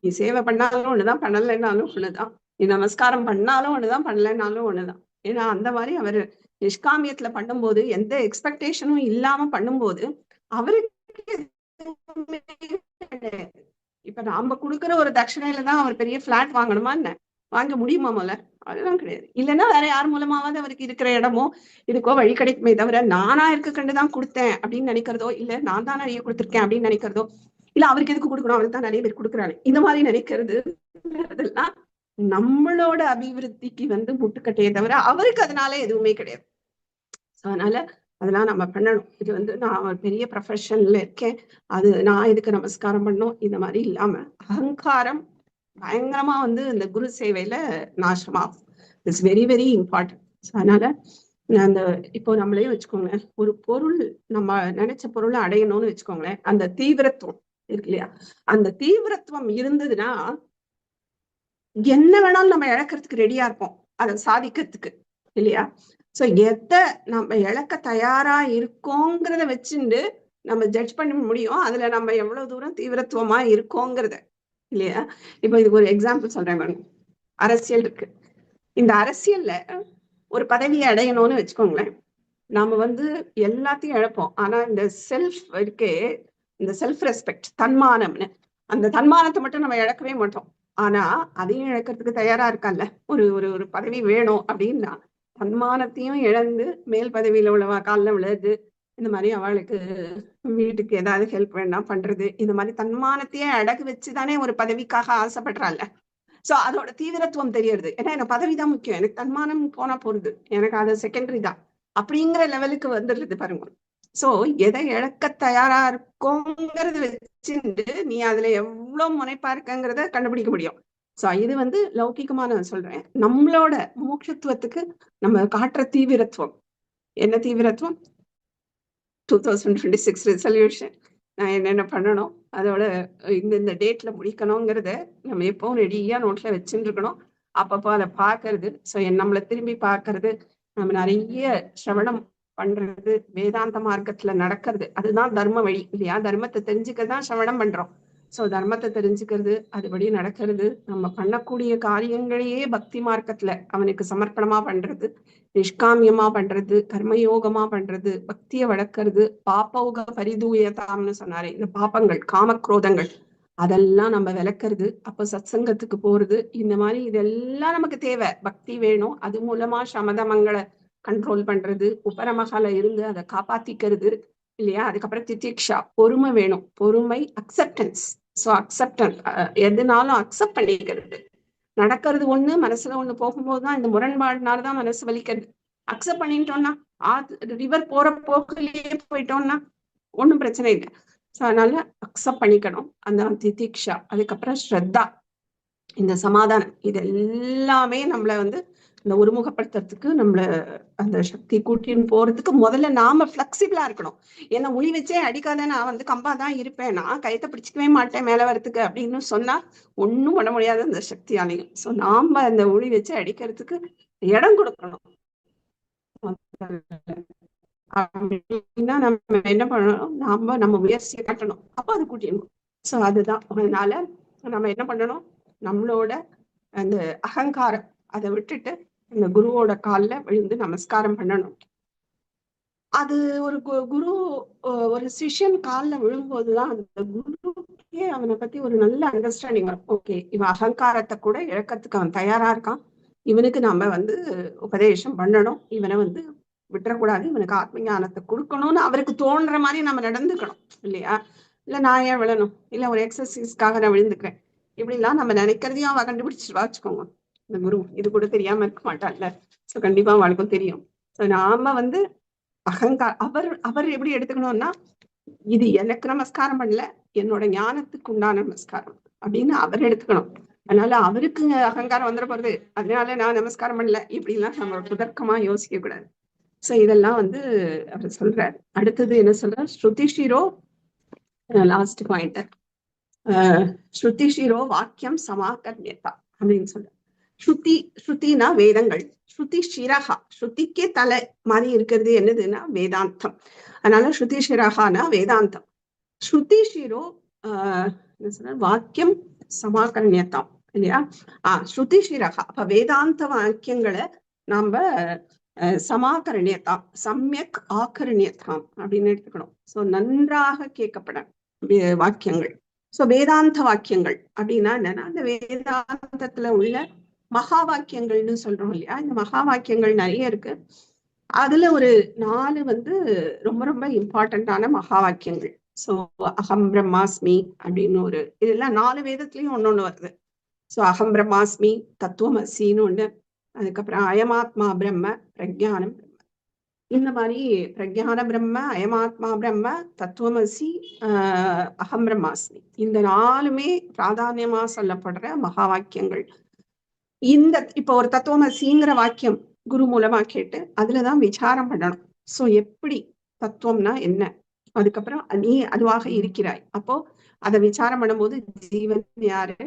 நீ சேவை பண்ணாலும் ஒண்ணுதான், பண்ணலைன்னாலும் ஒண்ணுதான், நீ நமஸ்காரம் பண்ணாலும் ஒண்ணுதான், பண்ணலைன்னாலும் ஒண்ணுதான். ஏன்னா அந்த மாதிரி அவர் நிஷ்காமியத்துல பண்ணும்போது, எந்த எக்ஸ்பெக்டேஷனும் இல்லாம பண்ணும்போது அவருக்கு இப்ப நாம கொடுக்குற ஒரு தட்சணையில தான் அவர் பெரிய பிளாட் வாங்கணுமா என்ன, வாங்க முடியுமா முதல்ல, அதெல்லாம் கிடையாது. இல்லைன்னா வேற யார் மூலமாவது அவருக்கு இருக்கிற இடமோ இதுக்கோ வழி கிடைக்குமே தவிர, நானா இருக்க கண்டுதான் கொடுத்தேன் அப்படின்னு நினைக்கிறதோ, இல்ல நான் தான் நிறைய கொடுத்துருக்கேன் அப்படின்னு நினைக்கிறதோ, இல்ல அவருக்கு எதுக்கு கொடுக்கணும், அவருக்கு தான் நிறைய பேர் கொடுக்குறாரு, இந்த மாதிரி நினைக்கிறது அதெல்லாம் நம்மளோட அபிவிருத்திக்கு முட்டுக்கட்டையே தவிர அவருக்கு அதனால எதுவுமே கிடையாது. அதனால அதெல்லாம் நம்ம பண்ணணும். இது நான் ஒரு பெரிய ப்ரொஃபஷன்ல இருக்கேன், அது நான் இதுக்கு நமஸ்காரம் பண்ணணும், இந்த மாதிரி இல்லாம அகங்காரம் பயங்கரமா இந்த குரு சேவையில நாசமாகும். It's very very important. அதனால அந்த இப்போ நம்மளே வச்சுக்கோங்களேன், ஒரு பொருள் நம்ம நினைச்ச பொருளை அடையணும்னு வச்சுக்கோங்களேன், அந்த தீவிரத்துவம் இருக்கு இல்லையா, அந்த தீவிரத்துவம் இருந்ததுன்னா என்ன வேணாலும் நம்ம இழக்கிறதுக்கு ரெடியா இருப்போம், அதை சாதிக்கிறதுக்கு இல்லையா. சோ எதை நம்ம இழக்க தயாரா இருக்கோங்கிறத வச்சுட்டு நம்ம ஜட்ஜ் பண்ண முடியும், அதுல நம்ம எவ்வளவு தூரம் தீவிரத்துவமா இருக்கோங்கிறத இல்லையா. இப்போ இதுக்கு ஒரு எக்ஸாம்பிள் சொல்றேன் பாருங்க. அரசியல் இருக்கு, இந்த அரசியல்ல ஒரு பதவியை அடையணும்னு வச்சுக்கோங்களேன், நாம எல்லாத்தையும் இழப்போம். ஆனா இந்த செல்ஃப் இருக்கே, இந்த செல்ஃப் ரெஸ்பெக்ட், தன்மானம்னு அந்த தன்மானத்தை மட்டும் நம்ம இழக்கவே மாட்டோம். ஆனா அதையும் இழக்கிறதுக்கு தயாரா இருக்கான்ல, ஒரு ஒரு ஒரு பதவி வேணும் அப்படின்னா தன்மானத்தையும் இழந்து மேல் பதவியில உள்ளவா காலில் விழுது, இந்த மாதிரி அவளுக்கு வீட்டுக்கு ஏதாவது ஹெல்ப் வேணா பண்றது, இந்த மாதிரி தன்மானத்தையே அடகு வச்சுதானே ஒரு பதவிக்காக ஆசைப்படுறாள். சோ அதோட தீவிரத்துவம் தெரியறது. ஏன்னா எனக்கு பதவிதான் முக்கியம், எனக்கு தன்மானம் போனா போறது, எனக்கு அது செகண்டரி தான் அப்படிங்கிற லெவலுக்கு வந்துடுறது பாருங்க. சோ எதை இழக்க தயாரா இருக்கோங்கிறது வச்சுட்டு நீ அதுல எவ்வளவு முனைப்பா இருக்கங்கிறத கண்டுபிடிக்க முடியும். சோ இது வந்து லௌகிகமா நான் சொல்றேன். நம்மளோட மோட்சத்துவத்துக்கு நம்ம காட்டுற தீவிரத்துவம் என்ன தீவிரத்துவம்? 2026 ரெசல்யூஷன் நான் என்னென்ன பண்ணணும், அதோட இந்த டேட்ல முடிக்கணுங்கிறத நம்ம எப்பவும் ரெடியா நோட்ல வச்சுட்டு இருக்கணும். அப்பப்போ அதை பார்க்கறது. ஸோ நம்மளை திரும்பி பார்க்கறது, நம்ம நிறைய சிரவணம் பண்றது, வேதாந்த மார்க்கத்துல நடக்கிறது, அதுதான் தர்ம வழி இல்லையா? தர்மத்தை தெரிஞ்சுக்கிறது தான் சிரவணம் பண்றோம். ஸோ தர்மத்தை தெரிஞ்சுக்கிறது, அதுபடி நடக்கிறது, நம்ம பண்ணக்கூடிய காரியங்களையே பக்தி மார்க்கத்துல அவனுக்கு சமர்ப்பணமா பண்றது, நிஷ்காமியமா பண்றது, கர்மயோகமா பண்றது, பக்தியை வளர்க்கறது, பாப்பௌக பரிதூயதாம்னு சொன்னாரு. இந்த பாப்பங்கள் காமக்ரோதங்கள் அதெல்லாம் நம்ம விளக்குறது, அப்போ சத்சங்கத்துக்கு போறது, இந்த மாதிரி இதெல்லாம் நமக்கு தேவை. பக்தி வேணும், அது மூலமா சமதமங்களை கண்ட்ரோல் பண்றது, உபரமகால இருந்து அதை காப்பாத்திக்கிறது இல்லையா? அதுக்கப்புறம் திதிக்ஷா பொறுமை வேணும், பொறுமை அக்செப்டன்ஸ். ஸோ அக்செப்டன்ஸ் எதுனாலும் அக்செப்ட் பண்ணிக்கிறது. நடக்கிறது ஒண்ணு, மனசுல ஒண்ணு போகும்போதுதான் இந்த முரண்பாடுனாலதான் மனசு வலிக்கிறது. அக்செப்ட் பண்ணிட்டோம்னா ரிவர் போற போக்கிலேயே போயிட்டோம்னா ஒன்றும் பிரச்சனை இல்லை. ஸோ அதனால அக்செப்ட் பண்ணிக்கணும். அந்த திதிக்ஷா, அதுக்கப்புறம் ஸ்ரத்தா, இந்த சமாதானம், இது எல்லாமே நம்மளை வந்து இந்த ஒருமுகப்படுத்துறதுக்கு நம்மள அந்த சக்தி கூட்டின்னு போறதுக்கு முதல்ல நாம பிளெக்சிபிளா இருக்கணும். ஏன்னா உளி வச்சே அடிக்காத நான் வந்து கம்பா தான் இருப்பேன், நான் கயத்தை பிடிச்சிக்கவே மாட்டேன் மேல வரத்துக்கு அப்படின்னு சொன்னா ஒன்னும் பண்ண முடியாது அந்த சக்தியாலையும். ஸோ நாம அந்த உளி வச்சு அடிக்கிறதுக்கு இடம் கொடுக்கணும். அப்படின்னா நம்ம என்ன பண்ணணும், நம்ம முயற்சியை காட்டணும், அப்போ அது கூட்டிடணும். ஸோ அதுதான். அதனால நம்ம என்ன பண்ணணும், நம்மளோட அந்த அகங்காரம் அதை விட்டுட்டு அந்த குருவோட காலில் விழுந்து நமஸ்காரம் பண்ணணும். அது ஒரு குரு ஒரு சிஷ்யன் காலில் விழும்போதுதான் அந்த குருக்கே அவனை பத்தி ஒரு நல்ல அண்டர்ஸ்டாண்டிங் வரும். ஓகே, இவன் அகங்காரத்தை கூட இழக்கிறதுக்கு அவன் தயாரா இருக்கான், இவனுக்கு நாம வந்து உபதேசம் பண்ணணும், இவனை வந்து விட்டுறக்கூடாது, இவனுக்கு ஆத்ம ஞானத்தை கொடுக்கணும்னு அவருக்கு தோன்ற மாதிரி நம்ம நடந்துக்கணும் இல்லையா? இல்ல நான் ஏன் விழணும், இல்ல ஒரு எக்ஸசைஸ்க்காக நான் விழுந்துக்கிறேன், இப்படிலாம் நம்ம நினைக்கிறதையும் அவ கண்டுபிடிச்சிட்டு வச்சுக்கோங்க. இந்த குரு இது கூட தெரியாம இருக்க மாட்டான்ல. ஸோ கண்டிப்பா அவளுக்கும் தெரியும். ஸோ நாம வந்து அவர் எப்படி எடுத்துக்கணும்னா, இது எனக்கு நமஸ்காரம் பண்ணல, என்னோட ஞானத்துக்கு உண்டான நமஸ்காரம் அப்படின்னு அவர் எடுத்துக்கணும். அதனால அவருக்கு அகங்காரம் வந்துட போறது, அதனால நான் நமஸ்காரம் பண்ணல இப்படிலாம் நம்ம புதர்க்கமா யோசிக்க கூடாது. சோ இதெல்லாம் வந்து அவர் சொல்றார். அடுத்தது என்ன சொல்றார், ஸ்ருதிஷிரோ, லாஸ்ட் பாயிண்ட், ஸ்ருதிஷிரோ வாக்கியம் சமாகர்ணியதா அப்படின்னு சொல்ற. ஸ்ருதினா வேதங்கள், ஸ்ருதி சிரஹா, ஸ்ருதிக்கே தலை மாதிரி இருக்கிறது என்னதுன்னா வேதாந்தம். அதனால ஸ்ருதி சிரஹானா வேதாந்தம். ஸ்ருதி சிரோ என்ன சொல்ற, வாக்கியம் சமாகர்ணியதாம் இல்லையா? ஸ்ருதி சிரஹா, அப்ப வேதாந்த வாக்கியங்களை நாம சமாகரணியதாம், சமயக் ஆகரணியதாம் அப்படின்னு எடுத்துக்கணும். சோ நன்றாக கேட்கப்பட வாக்கியங்கள். சோ வேதாந்த வாக்கியங்கள் அப்படின்னா என்னன்னா, அந்த வேதாந்தத்துல உள்ள மகா வாக்கியங்கள்னு சொல்றோம் இல்லையா? இந்த மகா வாக்கியங்கள் நிறைய இருக்கு. அதுல ஒரு 4 வந்து ரொம்ப ரொம்ப இம்பார்ட்டன்டான மகா வாக்கியங்கள். சோ அகம் பிரம்மாஸ்மி அப்படின்னு ஒரு, இதெல்லாம் 4 வேதத்துலயும் ஒன்னொன்னு வருது. சோ அகம் பிரம்மாஸ்மி, தத்துவமசின்னு ஒண்ணு, அதுக்கப்புறம் அயமாத்மா பிரம்ம, பிரஜானம் பிரம்ம. இந்த மாதிரி பிரஜான பிரம்ம, அயமாத்மா பிரம்ம, தத்துவமசி, அகம் பிரம்மாஸ்மி, இந்த 4மே பிராதானியமா சொல்லப்படுற மகா வாக்கியங்கள். இந்த இப்ப ஒரு தத்துவமசிங்கிற வாக்கியம் குரு மூலமா கேட்டு அதுலதான் விசாரம் பண்ணணும். சோ எப்படி தத்துவம்னா என்ன, அதுக்கப்புறம் நீ அதுவாக இருக்கிறாய், அப்போ அதை விசாரம் பண்ணும்போது ஜீவன் யாரு,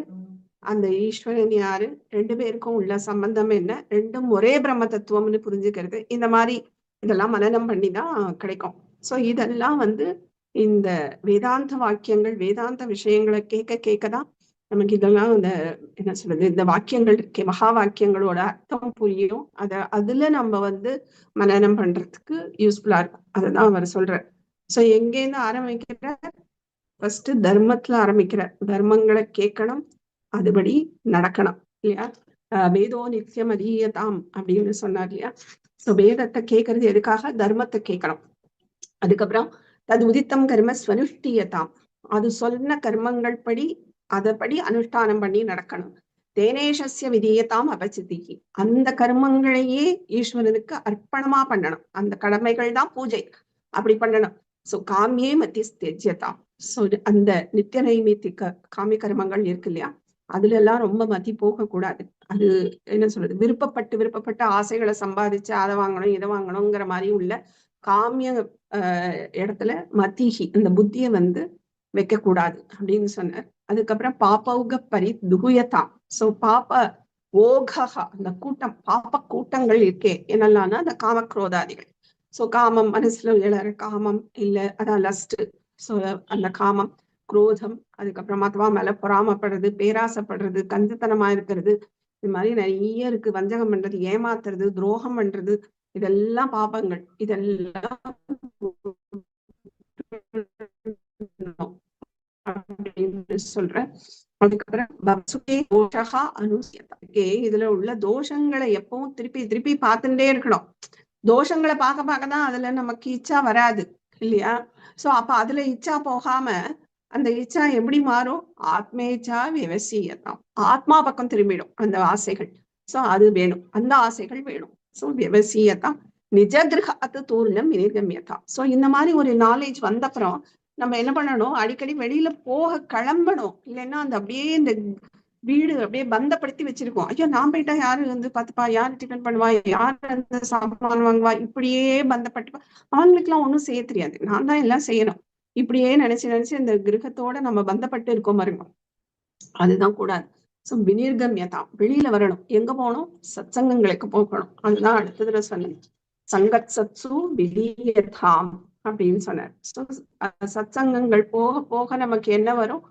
அந்த ஈஸ்வரன் யாரு, 2 பேருக்கும் உள்ள சம்பந்தம் என்ன, ரெண்டும் ஒரே பிரம்ம தத்துவம்னு புரிஞ்சுக்கிறது, இந்த மாதிரி இதெல்லாம் மனனம் பண்ணிதான் கிடைக்கும். சோ இதெல்லாம் வந்து இந்த வேதாந்த வாக்கியங்கள், வேதாந்த விஷயங்களை கேட்கதான் நமக்கு இதெல்லாம் இந்த என்ன சொல்றது, இந்த வாக்கியங்கள் இருக்கே மகா வாக்கியங்களோட அர்த்தம் புரியும். அதுல நம்ம வந்து மனனம் பண்றதுக்கு யூஸ்ஃபுல்லா இருக்கும். அதுதான் அவர் சொல்ற. சோ எங்கேருந்து ஆரம்பிக்கிற, ஃபர்ஸ்ட் தர்மத்துல ஆரம்பிக்கிற தர்மங்களை கேட்கணும், அதுபடி நடக்கணும் இல்லையா. வேதோ நித்தியம் அதீயதாம் அப்படின்னு சொன்னார் இல்லையா. சோ வேதத்தை கேட்கறது எதுக்காக? தர்மத்தை கேட்கணும். அதுக்கப்புறம் தது உதித்தம் கர்ம ஸ்வனுஷ்டியதாம், அது சொன்ன கர்மங்கள் படி அதப்படி அனுஷ்டானம் பண்ணி நடக்கணும். தேனேஷஸ்ய விதீயதாம் அபசித்திகி, அந்த கர்மங்களையே ஈஸ்வரனுக்கு அர்ப்பணமா பண்ணணும். அந்த கடமைகள் தான் பூஜை, அப்படி பண்ணணும். சோ காமியே மத்தி ஸ்தேஜ்யதாம், சோ அந்த நித்திய நைமித்திக காமி கர்மங்கள் இருக்கு இல்லையா, அதுல எல்லாம் ரொம்ப மதி போக கூடாது. அது என்ன சொல்றது, விருப்பப்பட்ட ஆசைகளை சம்பாதிச்சு அதை வாங்கணும் இதை வாங்கணுங்கிற மாதிரி உள்ள காமிய இடத்துல மத்திகி இந்த புத்திய வைக்க கூடாது அப்படின்னு சொன்னார். அதுக்கப்புறம் பாப்பௌக பரி துகுயதாம், சோ பாப்ப ஓகா, அந்த கூட்டம் பாப்ப கூட்டங்கள் இருக்கே என்னெல்லாம்னா அந்த காமக்ரோதாதிகள். சோ காமம், மனசுல எழற காமம் இல்ல அதான் லஸ்ட், சோ அந்த காமம், குரோதம், அதுக்கப்புறம் மத்தவா மேல பொறாமப்படுறது, பேராசைப்படுறது, கஞ்சத்தனமா இருக்கிறது, இது மாதிரி நிறைய இருக்கு. வஞ்சகம் பண்றது, ஏமாத்துறது, துரோகம் பண்றது, இதெல்லாம் பாபங்கள். இதெல்லாம் அப்படின்னு சொல்றேன். அதுக்கப்புறம் இதுல உள்ள தோஷங்களை எப்பவும் திருப்பி திருப்பி பார்த்துட்டே இருக்கணும். தோஷங்களை பார்க்கதான் அதுல நமக்கு இச்சா வராது இல்லையா. சோ அப்ப அதுல இச்சா போகாம அந்த இச்சா எப்படி மாறும்? ஆத்மேச்சா விவசியதாம், ஆத்மா பக்கம் திரும்பிடும் அந்த ஆசைகள். சோ அது வேணும், அந்த ஆசைகள் வேணும். சோ விவசியதாம் நிஜ கிரகாத்து தூர்ணம் வினிர்கமியதாம். சோ இந்த மாதிரி ஒரு நாலேஜ் வந்தப்புறம் நம்ம என்ன பண்ணணும், அடிக்கடி வெளியில போக கிளம்பணும். இல்லைன்னா அந்த அப்படியே இந்த வீடு அப்படியே பந்தப்படுத்தி வச்சிருக்கோம். ஐயோ நான் போயிட்டா யாரு பார்த்துப்பா, யாரு டிஃபன் பண்ணுவா, யாரு சாப்பாடு வாங்குவா, இப்படியே பந்தப்பட்டு அவங்களுக்கு எல்லாம் ஒண்ணும் செய்ய தெரியாது, நான் தான் எல்லாம் செய்யணும், இப்படியே நினைச்சு இந்த கிரகத்தோட நம்ம பந்தப்பட்டு இருக்கோம் பாருங்க. அதுதான் கூடாது. சோ வினிர்கமியதாம், வெளியில வரணும். எங்க போகணும்? சத்சங்கங்களுக்கு போகணும். அதுதான் அடுத்ததுல சொன்னேன், சங்கத் சத்சு விலியதாம் அப்படின்னு சொன்னார். சத்சங்கங்கள் போக போக நமக்கு என்ன வரும்?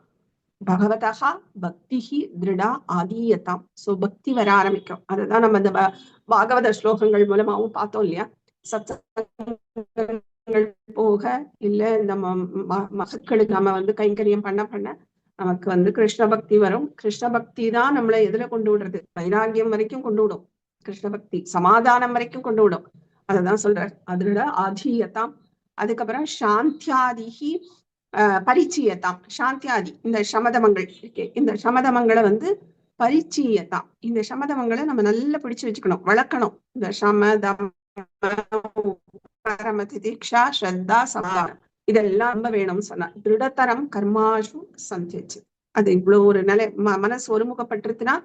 பகவதா பக்திஹி திருடா ஆதீயதாம். சோ பக்தி வர ஆரம்பிக்கும். அதுதான் நம்ம இந்த பாகவத ஸ்லோகங்கள் மூலமாவும் பார்த்தோம் இல்லையா. சத்சங்கங்கள் போக இல்ல இந்த மகக்களுக்கு நம்ம கைங்கரியம் பண்ண நமக்கு கிருஷ்ண பக்தி வரும். கிருஷ்ண பக்தி தான் நம்மளை எதுல கொண்டு விடுறது? வைராகியம் வரைக்கும் கொண்டு விடும். கிருஷ்ண பக்தி சமாதானம் வரைக்கும் கொண்டு விடும். அததான் சொல்றார், அதோட ஆதீயதாம். அதுக்கப்புறம் சாந்தியாதிகி பரிச்சயத்தாம். சாந்தியாதி இந்த சமதமங்கள் இருக்கே, இந்த சமதமங்களை பரிச்சயத்தாம். இந்த சமதமங்களை நம்ம நல்லா பிடிச்சு வச்சுக்கணும், வளர்க்கணும். இந்த சமதம், தீக்ஷா, ஸ்ரத்தா, சமாதானம் இதெல்லாம் ரொம்ப வேணும்னு சொன்னா. திருடத்தரம் கர்மாஷு சந்திச்சு, அது இவ்வளவு ஒரு நிலை மனசு ஒருமுகப்பட்டிருக்குன்னா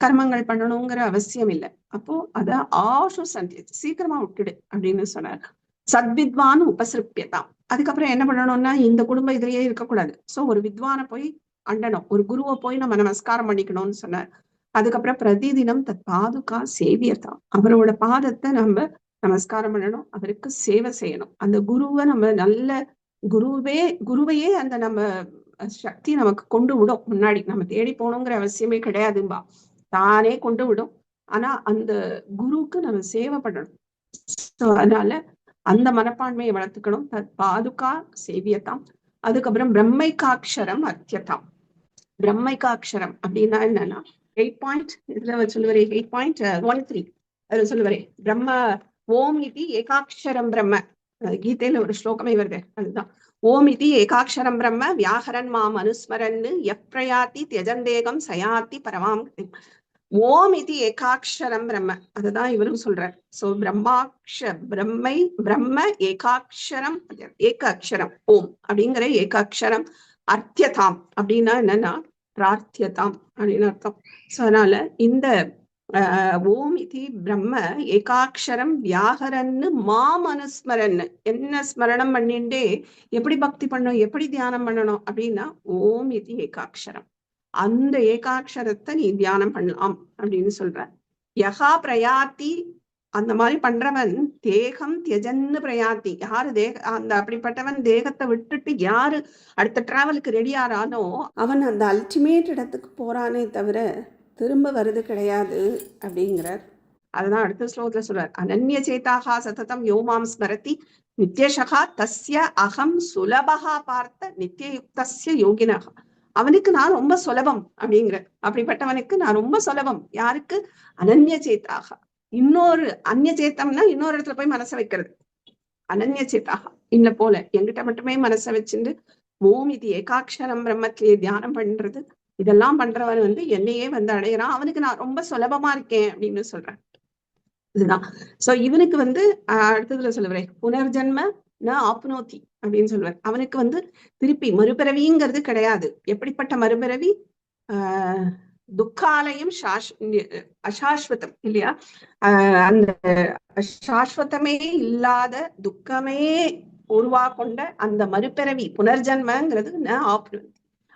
கர்மங்கள் பண்ணணுங்கிற அவசியம் இல்லை. அப்போ அத ஆஷு சந்திச்சு சீக்கிரமா விட்டுடு அப்படின்னு சொன்னார். சத்வித்வான் உபசிருப்பியதாம். அதுக்கப்புறம் என்ன பண்ணணும்னா இந்த குடும்பம் இதுலயே இருக்கக்கூடாது. சோ ஒரு வித்வானை போய் அண்டணும், ஒரு குருவை போய் நம்ம நமஸ்காரம் பண்ணிக்கணும்னு சொன்னார். அதுக்கப்புறம் பிரதிதினம் தத் பாதுகா சேவியர்தான், அவரோட பாதத்தை நம்ம நமஸ்காரம் பண்ணணும், அவருக்கு சேவை செய்யணும். அந்த குருவை நம்ம நல்ல குருவையே அந்த நம்ம சக்தி நமக்கு கொண்டு விடும். முன்னாடி நம்ம தேடி போகணுங்கிற அவசியமே கிடையாதும்பா, தானே கொண்டு விடும். ஆனா அந்த குருவுக்கு நம்ம சேவை பண்ணணும். அதனால அந்த மனப்பான்மையை வளர்த்துக்கணும். பாதுகா சேவியதாம். அதுக்கப்புறம் பிரம்மைக்காட்சரம் அர்த்தியதாம். பிரம்மைக்காட்சரம் அப்படின்னா என்னன்னா 8 இதுல சொல்லுவாரு 8.13 அதுல சொல்லுவாரு பிரம்ம ஓம் இதி ஏகாட்சரம் பிரம்ம. கீதையில ஒரு ஸ்லோகமே வருது, அதுதான் ஓம் இதி ஏகாட்சரம் பிரம்ம வியாகரன் மாம் அனுஸ்மரன்னு எப்ரயாத்தி தியஜந்தேகம் சயாத்தி பரமாம். ஓம் இது ஏகாட்சரம் பிரம்ம, அதுதான் இவரும் சொல்றார். சோ பிரம்ம ஏகாட்சரம், ஏக அக்ஷரம் ஓம் அப்படிங்கிற ஏக அக்ஷரம் அர்த்தியதாம் அப்படின்னா என்னன்னா பிரார்த்தியதாம் அப்படின்னு அர்த்தம். சோ அதனால இந்த ஓம் இது பிரம்ம ஏகாட்சரம் வியாகரன்னு மாம் அனுஸ்மரன்னு, என்ன ஸ்மரணம் பண்ணிண்டே எப்படி பக்தி பண்ணணும், எப்படி தியானம் பண்ணணும் அப்படின்னா ஓம் இது ஏகாட்சரம், அந்த ஏகாட்சரத்தை நீ தியானம் பண்ணலாம் அப்படின்னு சொல்ற. யகா பிரயாத்தி, அந்த மாதிரி பண்றவன் தேகம் தியஜன்னு பிரயாத்தி, யாரு அந்த அப்படிப்பட்டவன் தேகத்தை விட்டுட்டு யாரு அடுத்த டிராவலுக்கு ரெடி ஆறானோ அவன் அந்த அல்டிமேட் இடத்துக்கு போறானே தவிர திரும்ப வருது கிடையாது அப்படிங்கிறார். அதுதான் அடுத்த ஸ்லோகத்துல சொல்றார், அனன்ய சேதாக சததம் யோமாம் ஸ்மரதி நித்யசகா தஸ்ய அகம் சுலபகா பார்த்த நித்தியயுக்தஸ்ய யோகினகா. அவனுக்கு நான் ரொம்ப சுலபம் அப்படிங்கிற, அப்படிப்பட்டவனுக்கு நான் ரொம்ப சுலபம். யாருக்கு? அனன்ய சேத்தாக. இன்னொரு அந்நிய சேத்தம்னா இன்னொரு இடத்துல போய் மனசை வைக்கிறது. அனன்ய சேத்தாக இன்ன போல என்கிட்ட மட்டுமே மனசை வச்சுட்டு ஓம் இது ஏகாட்சரம் பிரம்மத்திலேயே தியானம் பண்றது, இதெல்லாம் பண்றவன் என்னையே அடையிறான். அவனுக்கு நான் ரொம்ப சுலபமா இருக்கேன் அப்படின்னு சொல்றேன். இதுதான். சோ இவனுக்கு அடுத்ததுல சொல்லுவேன், புனர்ஜன்ம ந ஆப்னோதி அப்படின்னு சொல்லுவார். அவனுக்கு திருப்பி மறுபிறவிங்கிறது கிடையாது. எப்படிப்பட்ட மறுபிறவி? துக்காலயம் அசாஸ்வதம் இல்லையா? அந்த சாஸ்வதமே இல்லாத துக்கமே உருவாக்கொண்ட அந்த மறுபிறவி புனர்ஜன்மங்கிறது ந ஆப்னோதி,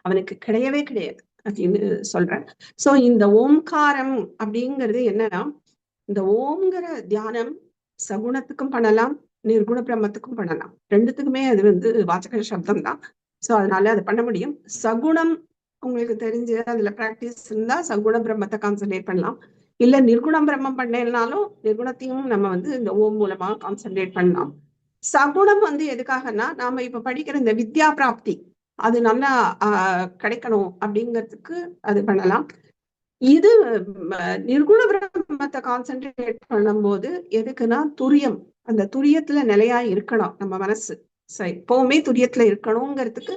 அவனுக்கு கிடையவே கிடையாது அப்படின்னு சொல்றேன். சோ இந்த ஓம்காரம் அப்படிங்கிறது என்னன்னா, இந்த ஓம்ங்கிற தியானம் சகுணத்துக்கும் பண்ணலாம், நிர்குண பிரம்மத்துக்கும் பண்ணலாம். ரெண்டுத்துக்குமே அது வாச்சக சப்தம் தான். சோ அதனால அதை பண்ண முடியும். சகுணம் உங்களுக்கு தெரிஞ்சு அதுல பிராக்டிஸ் இருந்தா சகுண பிரம்மத்தை கான்சென்ட்ரேட் பண்ணலாம். இல்ல நிர்குணம் பிரம்மம் பண்ணேன்னாலும் நிர்குணத்தையும் நம்ம இந்த ஓம் மூலமா கான்சென்ட்ரேட் பண்ணலாம். சகுணம் எதுக்காகனா, நாம இப்ப படிக்கிற இந்த வித்யா பிராப்தி அது நல்லா கிடைக்கணும் அப்படிங்கிறதுக்கு அது பண்ணலாம். இது நிர்குண பிரம்மத்தை கான்சென்ட்ரேட் பண்ணும்போது எதுக்குன்னா துரியம், அந்த துரியத்துல நிலையா இருக்கணும் நம்ம மனசு. எப்பவுமே துரியத்துல இருக்கணுங்கிறதுக்கு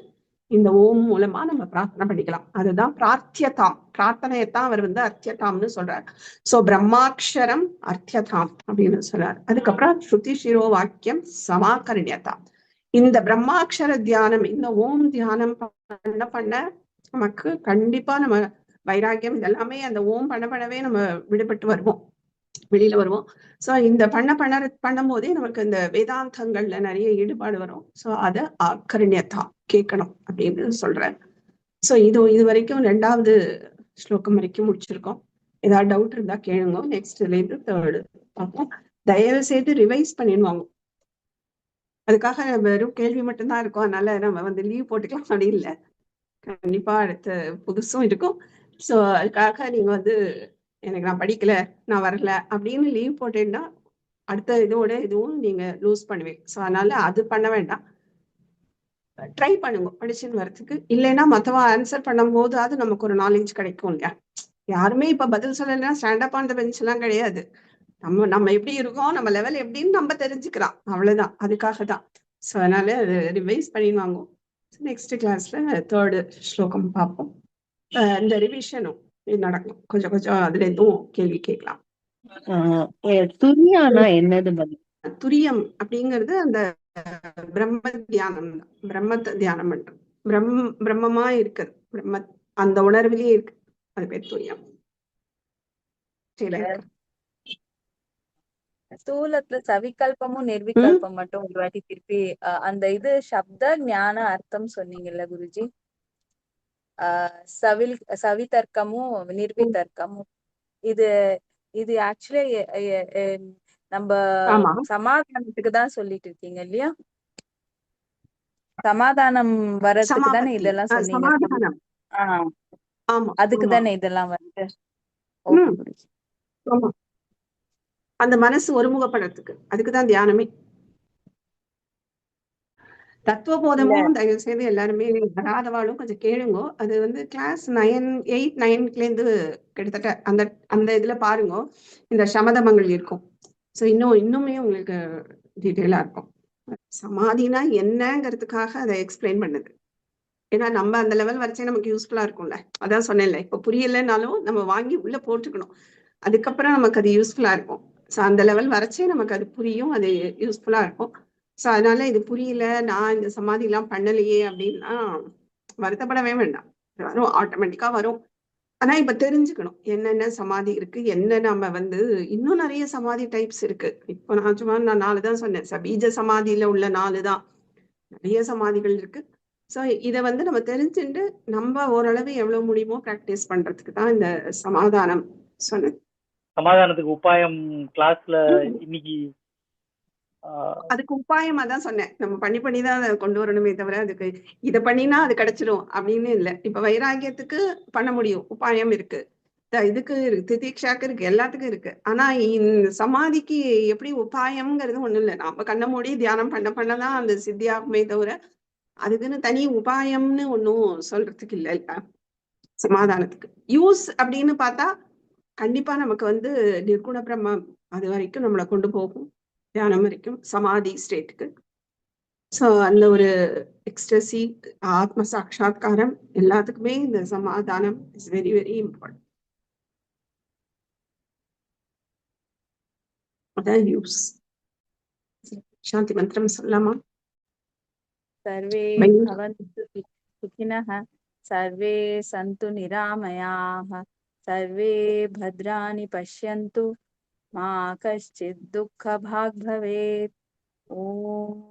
இந்த ஓம் மூலமா நம்ம பிரார்த்தனை பண்ணிக்கலாம். அதுதான் பிரார்த்தியதாம். பிரார்த்தனையத்தான் அவர் அர்த்தியதாம்னு சொல்றார். சோ பிரம்மாட்சரம் அர்த்தியதாம் அப்படின்னு சொல்றார். அதுக்கப்புறம் ஸ்ருதி சிரோ வாக்கியம் சமாகரண்யதாம். இந்த பிரம்மாட்சர தியானம், இந்த ஓம் தியானம் பண்ண பண்ண நமக்கு கண்டிப்பா நம்ம வைராக்கியம் இதெல்லாமே அந்த ஓம் பண்ணவே நம்ம விடுபட்டு வருவோம், வெளியில வருவோம். சோ இந்த பண்ணும் போதே நமக்கு இந்த வேதாந்தங்கள்ல நிறைய ஈடுபாடு வரும். சோ அதை ஆக்கரண்யத்தா கேட்கணும் அப்படின்னு சொல்றேன். சோ இது வரைக்கும் 2வது ஸ்லோகம் வரைக்கும் முடிச்சிருக்கோம். ஏதாவது டவுட் இருந்தா கேளுங்க. நெக்ஸ்ட்ல இருந்து 3rd பார்ப்போம். தயவு செய்து ரிவைஸ் பண்ணிடுவாங்க. அதுக்காக வெறும் கேள்வி மட்டும்தான் இருக்கும், அதனால நம்ம லீவ் போட்டுக்கலாம் அப்படி இல்லை. கண்டிப்பா அடுத்த புதுசும் இருக்கும். சோ அதுக்காக நீங்க எனக்கு நான் படிக்கல, நான் வரல அப்படின்னு லீவ் போட்டேன்னா அடுத்த இதுவும் நீங்க லூஸ் பண்ணுவீங்க. சோ அதனால அது பண்ண வேண்டாம். ட்ரை பண்ணுங்க படிச்சுன்னு வரதுக்கு. இல்லைன்னா மத்தவா ஆன்சர் பண்ணும் போது அது நமக்கு ஒரு நாலேஜ் கிடைக்கும் இல்லையா? யாருமே இப்ப பதில் சொல்லலைன்னா stand up on the bench எல்லாம் கிடையாது. நம்ம எப்படி இருக்கோம், நம்ம லெவல் எப்படின்னு நம்ம தெரிஞ்சுக்கலாம், அவ்வளவுதான். அதுக்காக தான். சோ அதனால ரிவைஸ் பண்ணிடுவாங்க. நெக்ஸ்ட் கிளாஸ்ல 3rd ஸ்லோகம் பார்ப்போம். இந்த ரிவிஷனும் நடக்கும். கொஞ்சம் அதுல எதுவும் கேள்வி கேட்கலாம். துரியானா என்னது? துரியம் அப்படிங்கிறது அந்த பிரம்ம தியானம் தான். பிரம்மத்தை தியானம் பண்றது, பிரம்மமா இருக்குது, பிரம்ம அந்த உணர்விலேயே இருக்கு, அது பேர் துரியம். ஸ்தூலத்துல சவிகல்பமும் நிர்விகல்பம் மட்டும் ஒரு வாட்டி திருப்பி அந்த இது சப்த ஞான அர்த்தம் சொன்னீங்கல்ல குருஜி? சவிதர்க்கமும் நிர்விதர்க்கமும் இது ஆக்சுவலி நம்ம சமாதானத்துக்கு தான் சொல்லிட்டு இருக்கீங்க இல்லையா? சமாதானம் வர்றதுக்கு தானே இதெல்லாம் சொன்னீங்க? அதுக்கு தானே இதெல்லாம் வருது. அந்த மனசு ஒருமுகப்படுறதுக்கு, அதுக்குதான் தியானமே. தத்துவபோதமும் தயவு செய்து எல்லாருமே வராதவாளும் கொஞ்சம் கேளுங்க. அது கிளாஸ் 9, 8, 9ல இருந்து கிட்டத்தட்ட அந்த அந்த இதுல பாருங்க, இந்த சமதமங்கள் இருக்கும். சோ இன்னுமே உங்களுக்கு டீட்டெயிலா இருக்கும். சமாதினா என்னங்கிறதுக்காக அதை எக்ஸ்பிளைன் பண்ணுது. ஏன்னா நம்ம அந்த லெவல் வரைச்சே நமக்கு யூஸ்ஃபுல்லா இருக்கும்ல. அதான் சொன்னேன்ல, இப்ப புரியலைன்னாலும் நம்ம வாங்கி உள்ள போட்டுக்கணும், அதுக்கப்புறம் நமக்கு அது யூஸ்ஃபுல்லா இருக்கும். ஸோ அந்த லெவல் வரைச்சே நமக்கு அது புரியும், அது யூஸ்ஃபுல்லா இருக்கும். ஸோ அதனால இது புரியல, நான் இந்த சமாதி எல்லாம் பண்ணலையே அப்படின்னா வருத்தப்படவே வேண்டாம், வரும், ஆட்டோமேட்டிக்கா வரும். ஆனா இப்ப தெரிஞ்சுக்கணும் என்னென்ன சமாதி இருக்கு, என்ன நம்ம இன்னும் நிறைய சமாதி டைப்ஸ் இருக்கு. இப்போ நான் 4 தான் சொன்னேன். பீஜ சமாதியில உள்ள 4 தான், நிறைய சமாதிகள் இருக்கு. ஸோ இதை நம்ம தெரிஞ்சுட்டு நம்ம ஓரளவு எவ்வளவு முடியுமோ பிராக்டிஸ் பண்றதுக்கு தான் இந்த சமாதானம் சொன்னது. சமாதானத்துக்கு உபாயம் கிளாஸ்ல இன்னைக்கு அதுக்கு உபாயமா தான் சொன்னேன். நம்ம பண்ணிதான் அதை கொண்டு வரணுமே தவிர அதுக்கு இதை பண்ணினா அது கிடைச்சிடும் அப்படின்னு இல்லை. இப்ப வைராகியத்துக்கு பண்ண முடியும், உபாயம் இருக்கு. இதுக்கு இருக்கு, திதீக்ஷாக்கு இருக்கு, எல்லாத்துக்கும் இருக்கு. ஆனா இந்த சமாதிக்கு எப்படி உபாயம்ங்கிறது ஒண்ணும் இல்லை. நாம கண்ண மூடி தியானம் பண்ண பண்ணதான் அந்த சித்தியாகுமே தவிர அதுக்குன்னு தனி உபாயம்னு ஒன்னும் சொல்றதுக்கு இல்லை இல்ல. சமாதானத்துக்கு யூஸ் அப்படின்னு பார்த்தா கண்டிப்பா நமக்கு நிர்குண பிரம்மம் அது வரைக்கும் நம்மளை கொண்டு போகும், தியானம் வரைக்கும், சமாதி ஸ்டேட்டுக்கு. ஸோ அந்த ஒரு எக்ஸ்டசி, ஆத்ம சாட்சா்காரம் எல்லாத்துக்குமே இந்த சமாதானம் இஸ் வெரி வெரி இம்பார்ட்டன்ட். அதான் யூஸ். சாந்தி மந்திரம் சொல்லலாமா? सर्वे பையன் भवन्तु सुखिनः, सर्वे सन्तु निरामयाः, सर्वे भद्राणि पश्यन्तु, मा कश्चित् दुःखभाग् भवेत्. ॐ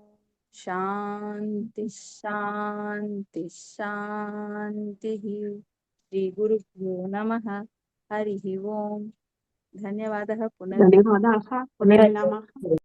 शान्ति शान्ति शान्तिः. श्रीगुरुभ्यो नमः. हरिः ओम्. धन्यवादः. पुनः ధన్యవాదాः. పునర్మిలామः.